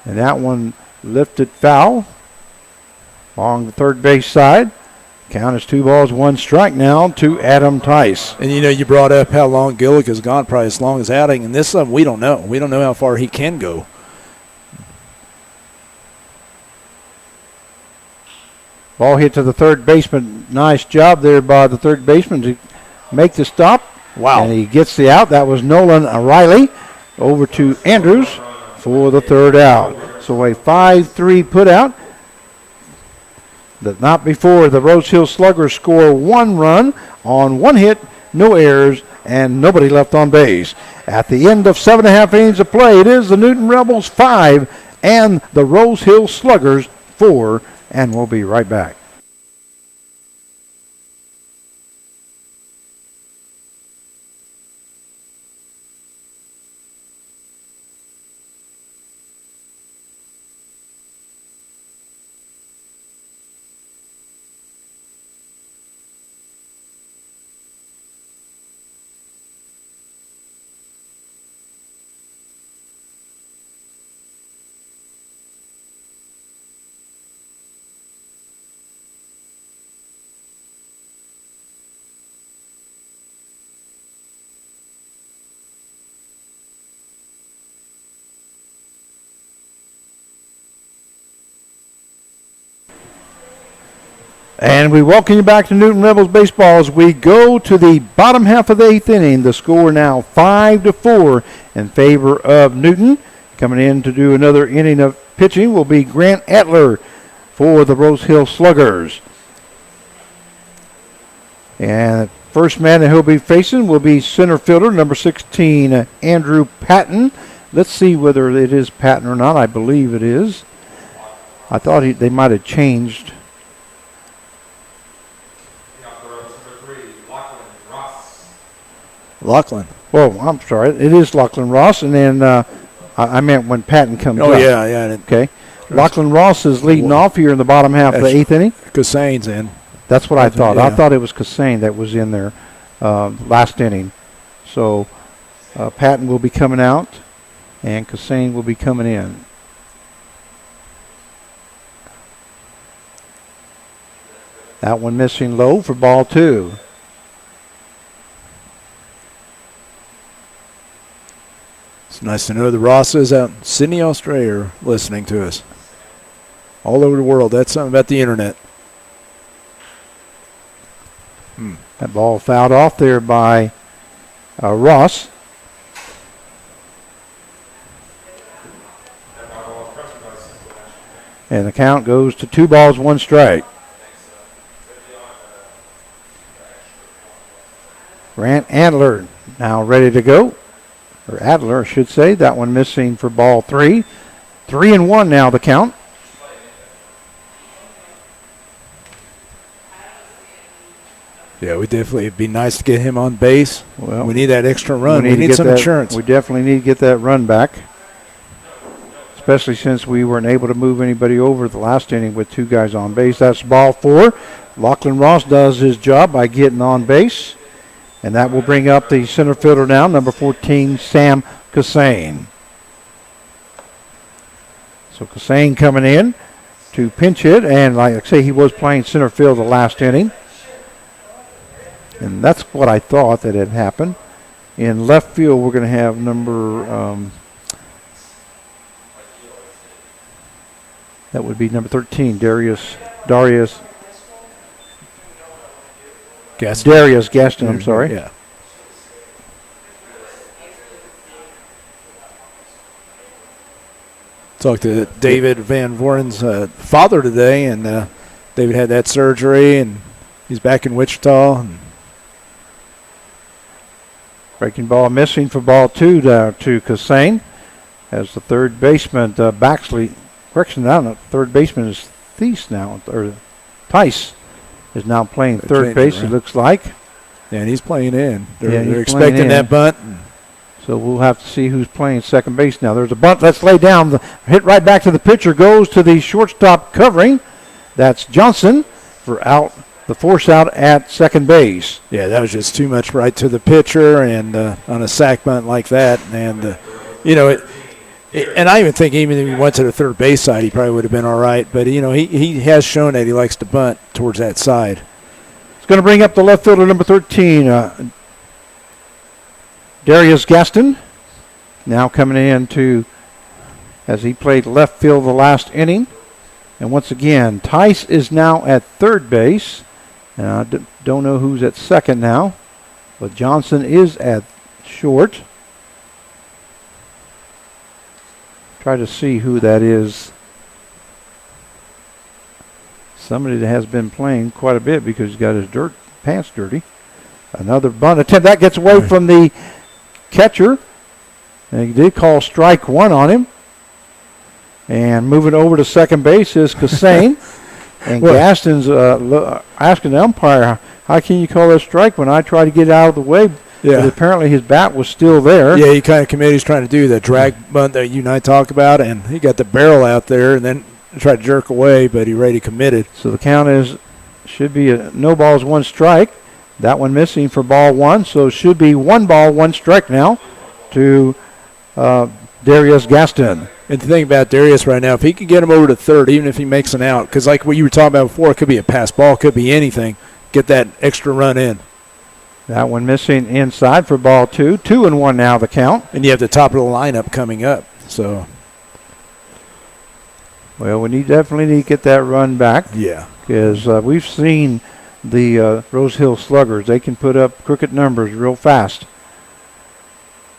And that one lifted foul along the third base side. Count is 2 balls, 1 strike now to Adam Tice. And you brought up how long Gillick has gone, probably as long as outing. And this we don't know. We don't know how far he can go. Ball hit to the third baseman. Nice job there by the third baseman to make the stop. Wow. And he gets the out. That was Nolan Riley. Over to Andrews for the third out. So a 5-3 put out. Not before the Rose Hill Sluggers score 1 run on 1 hit, no errors, and nobody left on base. At the end of 7.5 innings of play, it is the Newton Rebels 5 and the Rose Hill Sluggers 4. And we'll be right back. And we welcome you back to Newton Rebels Baseball as we go to the bottom half of the 8th inning. The score now 5-4 in favor of Newton. Coming in to do another inning of pitching will be Grant Adler for the Rose Hill Sluggers. And first man that he'll be facing will be center fielder, number 16, Andrew Patton. Let's see whether it is Patton or not. I believe it is. I thought they might have changed. Lachlan. Well, I'm sorry. It is Lachlan Ross, and then I meant when Patton comes up. Oh, yeah. Okay. Lachlan Ross is leading off here in the bottom half of the 8th inning. Cassane's in. That's what I thought. Yeah. I thought it was Cassane that was in there last inning. So Patton will be coming out, and Cassane will be coming in. That one missing low for ball 2. It's nice to know the Rosses out in Sydney, Australia are listening to us. All over the world. That's something about the internet. That ball fouled off there by Ross. And the count goes to 2 balls, 1 strike. Grant Adler now ready to go. Or Adler, I should say. That one missing for ball 3. 3-1 now the count. Yeah, it'd be nice to get him on base. Well, we need that extra run. We need some insurance. We definitely need to get that run back. Especially since we weren't able to move anybody over the last inning with 2 guys on base. That's ball 4. Lachlan Ross does his job by getting on base. And that will bring up the center fielder now, number 14, Sam Cassane. So Cassane coming in to pinch hit. And like I say, he was playing center field the last inning. And that's what I thought that had happened. In left field, we're going to have number, that would be number 13, Darius Gaston, I'm sorry. Yeah. Talked to David Van Voren's father today, and David had that surgery, and he's back in Wichita. And breaking ball missing for ball 2 to Cassane as the third baseman, Baxley. Correction, I don't know. Third baseman is Thies now, or Tice is now playing third base, it looks like. Yeah, and he's playing in. They're he's expecting that bunt. So we'll have to see who's playing second base now. There's a bunt. Let's lay down. The hit right back to the pitcher. Goes to the shortstop covering. That's Johnson for out. The force out at second base. Yeah, that was just too much right to the pitcher, and on a sac bunt like that. And, and I even think even if he went to the third base side, he probably would have been all right. But, he has shown that he likes to bunt towards that side. It's going to bring up the left fielder, number 13, Darius Gaston, now coming in as he played left field the last inning. And once again, Tice is now at third base. And I don't know who's at second now, but Johnson is at short. Try to see who that is. Somebody that has been playing quite a bit because he's got his pants dirty. Another bunt attempt. That gets away from the catcher. And he did call strike one on him. And moving over to second base is Cassane. And Gaston's asking the umpire, how can you call that strike when I try to get out of the way? Yeah. But apparently his bat was still there. Yeah, he kind of committed. He's trying to do the drag bunt that you and I talk about, and he got the barrel out there and then tried to jerk away, but he already committed. So the count should be a no balls, one strike. That one missing for ball 1, so it should be 1 ball, 1 strike now to Darius Gaston. And the thing about Darius right now, if he can get him over to third, even if he makes an out, because like what you were talking about before, it could be a pass ball, it could be anything, get that extra run in. That one missing inside for ball 2. 2-1 now the count. And you have the top of the lineup coming up. So, well, we definitely need to get that run back. Yeah. Because we've seen the Rose Hill Sluggers. They can put up crooked numbers real fast.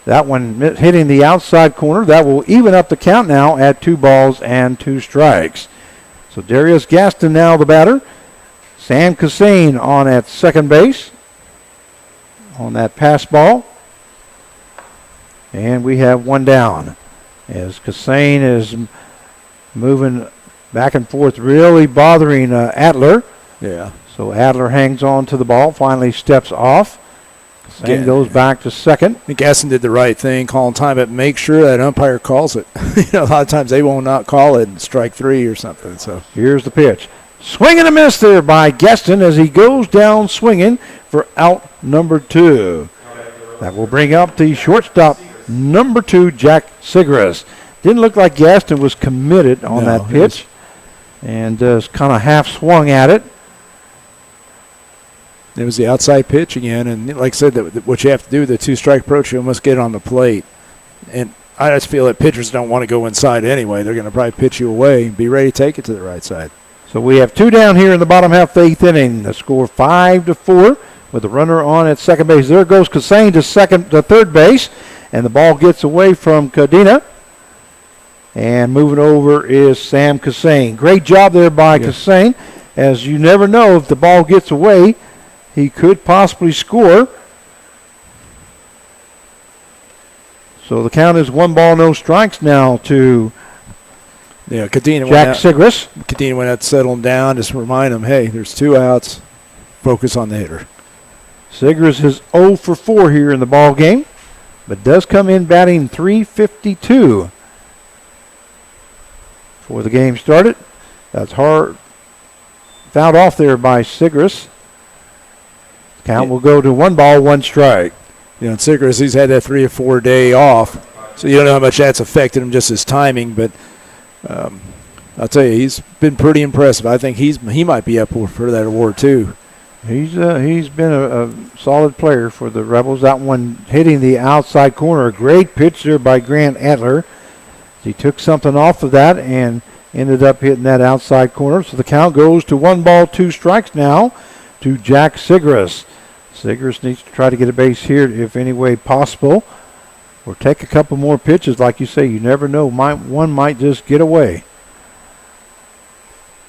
That one hitting the outside corner. That will even up the count now at 2 balls and 2 strikes. So Darius Gaston now the batter. Sam Cassane on at second base on that pass ball. And we have 1 down as Cassane is moving back and forth, really bothering Adler. Yeah. So Adler hangs on to the ball, finally steps off. Cassane goes back to second. I think Gaston did the right thing, calling time, but make sure that umpire calls it. A lot of times they will not call it in strike 3 or something. So here's the pitch. Swing and a miss there by Gaston as he goes down swinging for out number 2. That will bring up the shortstop, number 2, Jack Sigris. Didn't look like Gaston was committed on that pitch, and kind of half swung at it. It was the outside pitch again, and like I said, what you have to do with the 2-strike approach, you must get on the plate. And I just feel that pitchers don't want to go inside anyway. They're going to probably pitch you away and be ready to take it to the right side. So we have 2 down here in the bottom half of the 8th inning. The score 5-4 with the runner on at second base. There goes Cassane to third base, and the ball gets away from Cadena. And moving over is Sam Cassane. Great job there by Cassane, as you never know if the ball gets away, he could possibly score. So the count is 1 ball, no strikes now to Cadena Jack Sigris. Cadena went out to settle him down, just remind him, hey, there's 2 outs. Focus on the hitter. Sigris is 0 for 4 here in the ball game, but does come in batting .352 before the game started. That's hard. Fouled off there by Sigris. Count will go to 1 ball, 1 strike. And Sigris, he's had that 3 or 4 day off, so you don't know how much that's affected him, just his timing. But I'll tell you, he's been pretty impressive. I think he might be up for that award too. He's been a solid player for the Rebels. That one hitting the outside corner. A great pitch there by Grant Adler. He took something off of that and ended up hitting that outside corner. So the count goes to 1-2 now to Jack Sigris. Sigris needs to try to get a base here if any way possible, or take a couple more pitches. Like you say, you never know. One might just get away.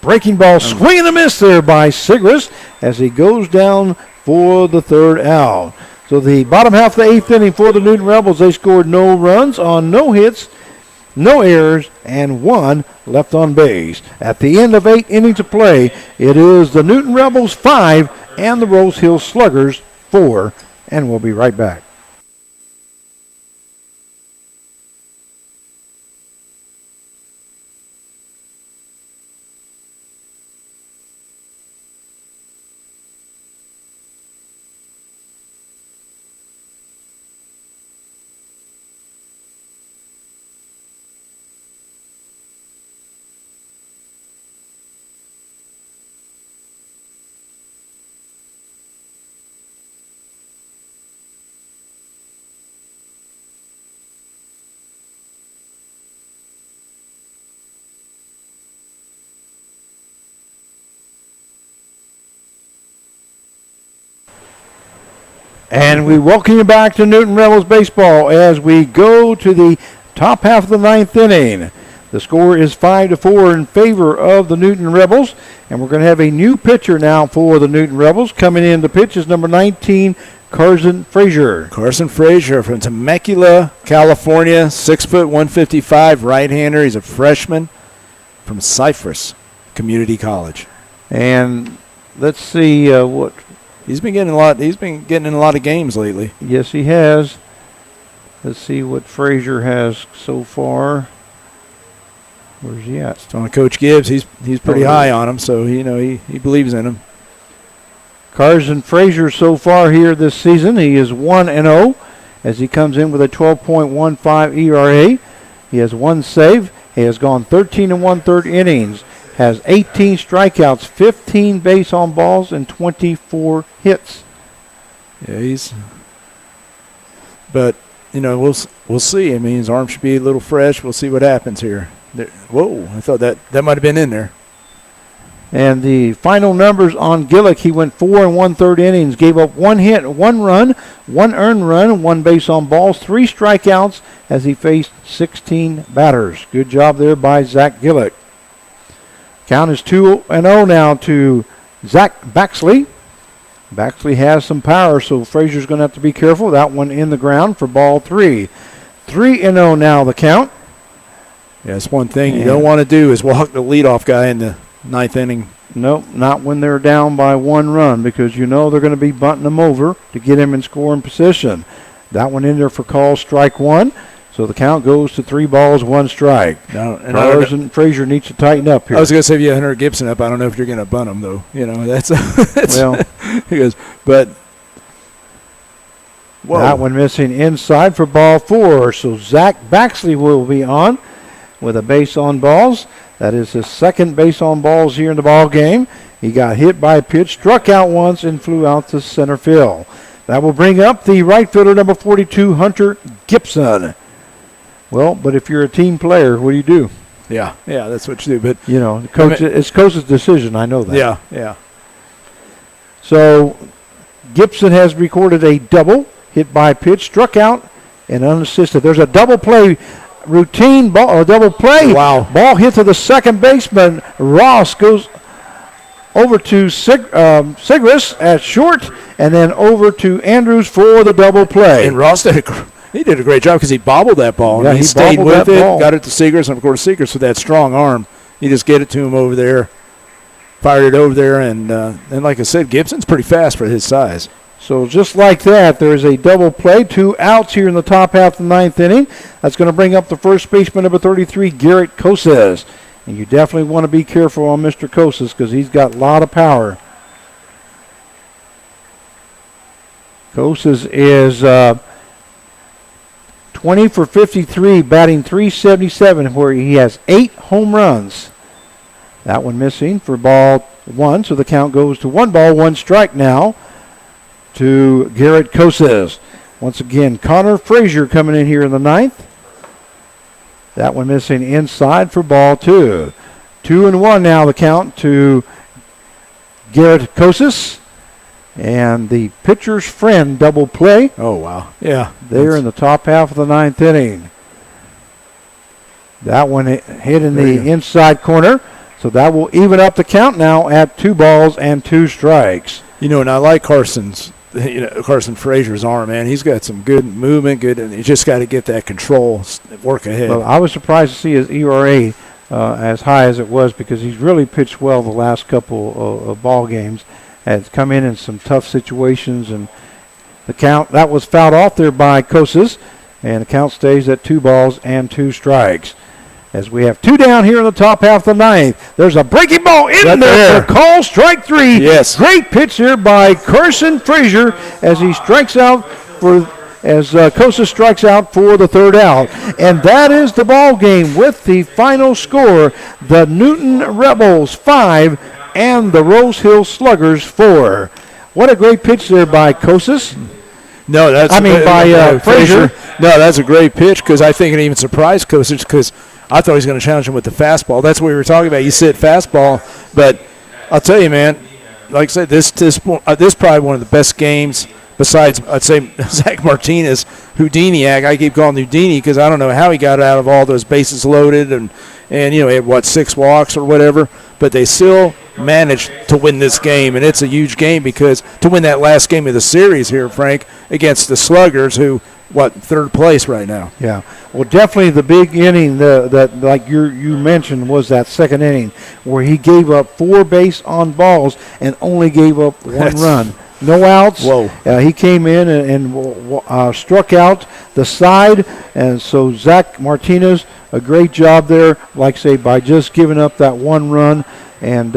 Breaking ball, swing and a miss there by Sigris as he goes down for the third out. So the bottom half of the eighth inning for the Newton Rebels, they scored no runs on no hits, no errors, and one left on base. At the end of 8 innings of play, it is the Newton Rebels 5 and the Rose Hill Sluggers 4, and we'll be right back. And we welcome you back to Newton Rebels Baseball as we go to the top half of the 9th inning. The score is 5-4 in favor of the Newton Rebels, and we're going to have a new pitcher now for the Newton Rebels. Coming in to pitch is number 19, Carson Frazier. Carson Frazier from Temecula, California, 6 foot 155, right-hander. He's a freshman from Cypress Community College. And let's see what. He's been getting a lot. He's been getting in a lot of games lately. Yes, he has. Let's see what Frazier has so far. Where's he at? So on Coach Gibbs, he's pretty high on him, so he believes in him. Carson Frazier so far here this season, he is 1-0 as he comes in with a 12.15 ERA. He has one save. He has gone 13 1/3 innings. Has 18 strikeouts, 15 base on balls, and 24 hits. Yeah, but we'll see. I mean, his arm should be a little fresh. We'll see what happens here. Whoa, I thought that might have been in there. And the final numbers on Gillick, he went 4 1/3 innings, gave up 1 hit, 1 run, 1 earned run, 1 base on balls, 3 strikeouts as he faced 16 batters. Good job there by Zach Gillick. Count is 2-0 now to Zach Baxley. Baxley has some power, so Frazier's going to have to be careful. That one in the ground for ball 3. 3-0 now the count. Yeah, that's one thing you don't want to do is walk the leadoff guy in the 9th inning. Nope, not when they're down by 1 run, because they're going to be bunting them over to get him in scoring position. That one in there for call, strike 1. So the count goes to 3 balls, 1 strike. Carson Frazier needs to tighten up here. I was going to say if you had Hunter Gibson up, I don't know if you're going to bunt him though. That's well. He goes, but whoa. That one missing inside for ball 4. So Zach Baxley will be on with a base on balls. That is his second base on balls here in the ball game. He got hit by a pitch, struck out once, and flew out to center field. That will bring up the right fielder, number 42, Hunter Gibson. Well, but if you're a team player, what do you do? Yeah, that's what you do. But it's coach's decision. I know that. Yeah. So Gibson has recorded a double, hit by pitch, struck out, and unassisted. There's a double play routine ball, or double play. Wow. Ball hit to the second baseman. Ross goes over to Sigris at short, and then over to Andrews for the double play. And Ross did a great job because he bobbled that ball. Yeah, and he stayed with it, ball. Got it to Sigris, and of course Sigris with that strong arm, you just get it to him over there, fired it over there, and like I said, Gibson's pretty fast for his size. So just like that, there's a double play, 2 outs here in the top half of the 9th inning. That's going to bring up the first baseman, number 33, Garrett Koses. And you definitely want to be careful on Mr. Koses because he's got a lot of power. Koses is 20 for 53, batting .377, where he has 8 home runs. That one missing for ball 1, so the count goes to 1 ball, 1 strike now to Garrett Koses. Once again, Connor Frazier coming in here in the 9th. That one missing inside for ball 2. 2-1 now the count to Garrett Koses. And the pitcher's friend double play. Oh, wow. Yeah. There in the top half of the 9th inning. That one hit in the inside corner. So that will even up the count now at 2 balls and 2 strikes. You know, and I like Carson Frazier's arm, man. He's got some good movement, and you just got to get that control, work ahead. Well, I was surprised to see his ERA as high as it was because he's really pitched well the last couple of ball games. Has come in some tough situations, and the count that was fouled off there by Koses, and the count stays at 2 balls and 2 strikes. As we have 2 down here in the top half of the 9th. There's a breaking ball in there for call, strike 3. Yes. Great pitch here by Carson Frazier as he strikes out Koses strikes out for the 3rd out. And that is the ball game with the final score. The Newton Rebels 5 and the Rose Hill Sluggers 4. What a great pitch there by Koses. No, by Frazier. No, that's a great pitch because I think it even surprised Koses because I thought he was going to challenge him with the fastball. That's what we were talking about. You said fastball, but I'll tell you, man, like I said, this is probably one of the best games besides, I'd say, Zach Martinez, Houdiniac. I keep calling Houdini because I don't know how he got out of all those bases loaded and he had, 6 walks or whatever, but they still managed to win this game, and it's a huge game because to win that last game of the series here, Frank, against the Sluggers, who, 3rd place right now. Yeah. Well, definitely the big inning that like you mentioned was that 2nd inning where he gave up 4 base on balls and only gave up 1 run. No outs. Whoa. He came in and struck out the side, and so Zach Martinez, a great job there, like I say, by just giving up that 1 run and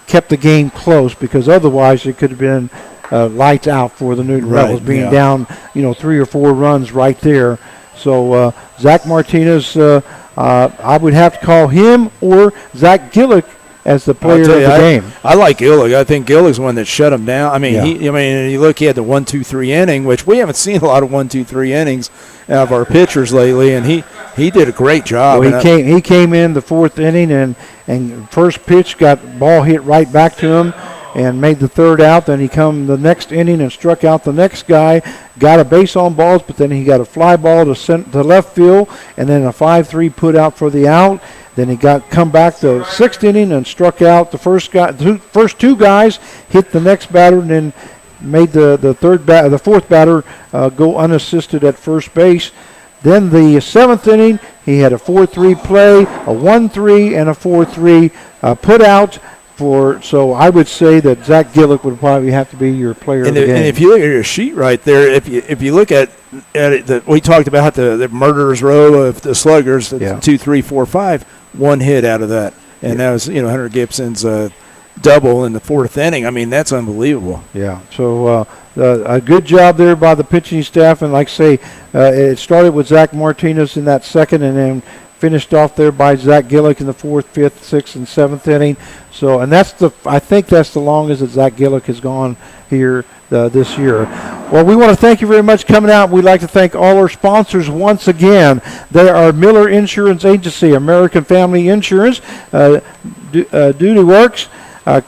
kept the game close because otherwise it could have been lights out for the Newton Rebels, being down 3 or 4 runs right there. So Zach Martinez, I would have to call him or Zach Gillick as the player of the game. I like Gillick. I think Gillick's the one that shut him down. I mean, you look, he had the 1-2-3 inning, which we haven't seen a lot of 1-2-3 innings out of our pitchers lately, and he did a great job. Well, he came in the 4th inning and first pitch got ball hit right back to him and made the 3rd out. Then he come the next inning and struck out the next guy, got a base on balls, but then he got a fly ball to left field, and then a 5-3 put out for the out. Then he come back the 6th inning and struck out the first 2 guys, hit the next batter, and then made the 4th batter go unassisted at first base. Then the 7th inning, he had a 4-3 play, a 1-3, and a 4-3 put out. So I would say that Zach Gillick would probably have to be your player of the game. And if you look at your sheet right there, if you look at it, we talked about the murderer's row of the Sluggers, 2, 3, 4, 5, 1 hit out of that, and that was Hunter Gibson's double in the 4th inning. I mean, that's unbelievable. Yeah. So a good job there by the pitching staff, and like I say, it started with Zach Martinez in that 2nd, and then finished off there by Zach Gillick in the 4th, 5th, 6th, and 7th inning. So, and I think that's the longest that Zach Gillick has gone here this year. Well, we want to thank you very much for coming out. We'd like to thank all our sponsors once again. They are Miller Insurance Agency, American Family Insurance, Duty Works,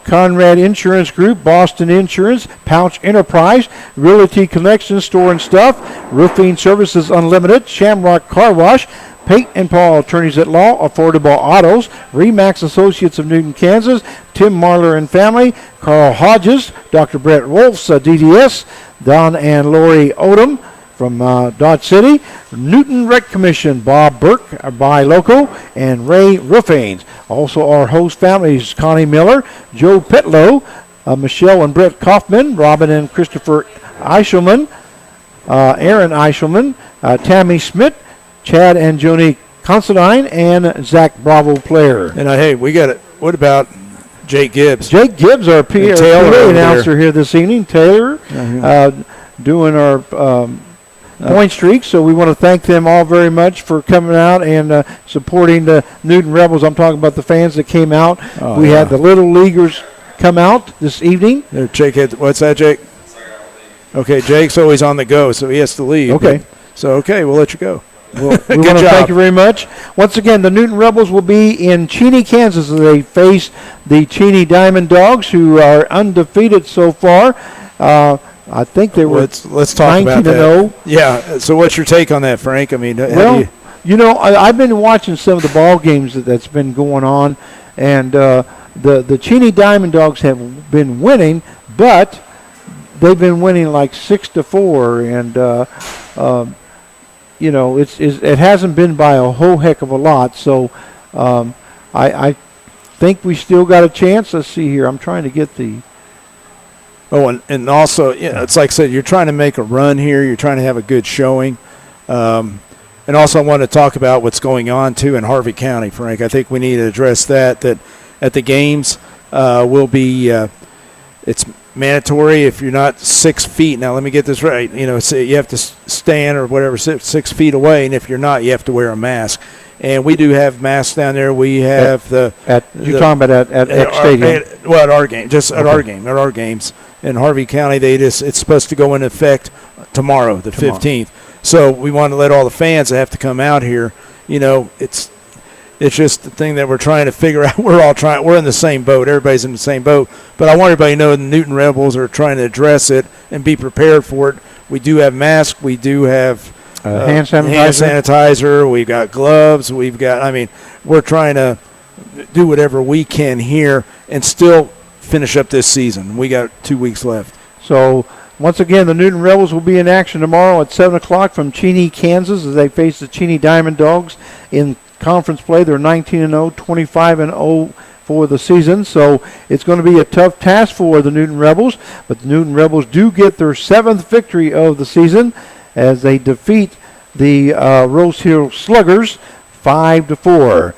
Conrad Insurance Group, Boston Insurance, Pouch Enterprise, Realty Connection Store and Stuff, Roofing Services Unlimited, Shamrock Car Wash, Pate and Paul Attorneys at Law, Affordable Autos, Remax Associates of Newton, Kansas, Tim Marler and Family, Carl Hodges, Dr. Brett Wolf's DDS, Don and Lori Odom from Dodge City, Newton Rec Commission, Bob Burke, Buy Loco, and Ray Roofing. Also our host families, Connie Miller, Joe Petlow, Michelle and Brett Kaufman, Robin and Christopher Eichelman, Aaron Eichelman, Tammy Schmidt, Chad and Joni Considine, and Zach Bravo Player. And hey, we got it. What about Jake Gibbs? Jake Gibbs, our PA announcer here this evening. Taylor, doing our point streak. So we want to thank them all very much for coming out and supporting the Newton Rebels. I'm talking about the fans that came out. We had the Little Leaguers come out this evening. There, Jake, what's that, Jake? Okay, Jake's always on the go, so he has to leave. Okay. Okay, we'll let you go. Well, we want to thank you very much. Once again, the Newton Rebels will be in Cheney, Kansas, as they face the Cheney Diamond Dogs, who are undefeated so far. I think they were let's talk about that. 19-0. Yeah. So what's your take on that, Frank? I mean, I've been watching some of the ball games that's been going on, and the Cheney Diamond Dogs have been winning, but they've been winning like 6-4, and it hasn't been by a whole heck of a lot. So I think we still got a chance. Let's see here. I'm trying to get the. Oh, and also, it's like I said, you're trying to make a run here. You're trying to have a good showing. And also I want to talk about what's going on, too, in Harvey County, Frank. I think we need to address that at the games will be it's mandatory if you're not 6 feet. Now, let me get this right. So you have to stand or whatever 6 feet away, and if you're not, you have to wear a mask. And we do have masks down there. We have you're talking about at stadium? At our game, at our games in Harvey County. It's supposed to go into effect tomorrow, the 15th. So we want to let all the fans that have to come out here. It's just the thing that we're trying to figure out. We're in the same boat. Everybody's in the same boat. But I want everybody to know the Newton Rebels are trying to address it and be prepared for it. We do have masks. We do have hand sanitizer. We've got gloves. We're trying to do whatever we can here and still finish up this season. We got 2 weeks left. So once again, the Newton Rebels will be in action tomorrow at 7 o'clock from Cheney, Kansas, as they face the Cheney Diamond Dogs in conference play. They're 19-0, 25-0 for the season. So it's going to be a tough task for the Newton Rebels. But the Newton Rebels do get their 7th victory of the season as they defeat the Rose Hill Sluggers 5-4.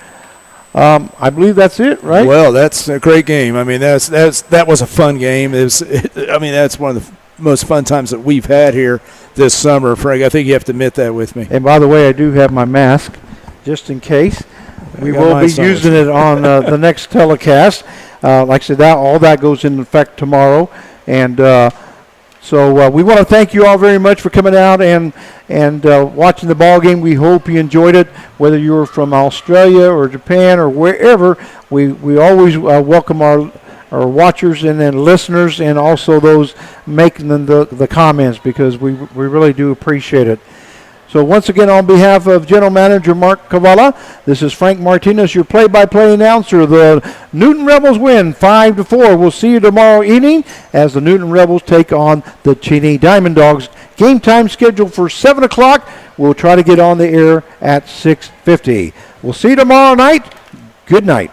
I believe that's it, right? Well, that's a great game. I mean, that was a fun game. That's one of the most fun times that we've had here this summer, Frank. I think you have to admit that with me. And by the way, I do have my mask, just in case. We will be using it on the next telecast. Like I said, all that goes into effect tomorrow, and so we want to thank you all very much for coming out and watching the ball game. We hope you enjoyed it, whether you were from Australia or Japan or wherever. We always welcome our watchers and then listeners, and also those making the comments, because we really do appreciate it. So once again, on behalf of General Manager Mark Cavala, this is Frank Martinez, your play-by-play announcer. The Newton Rebels win 5-4. We'll see you tomorrow evening as the Newton Rebels take on the Cheney Diamond Dogs. Game time scheduled for 7 o'clock. We'll try to get on the air at 6:50. We'll see you tomorrow night. Good night.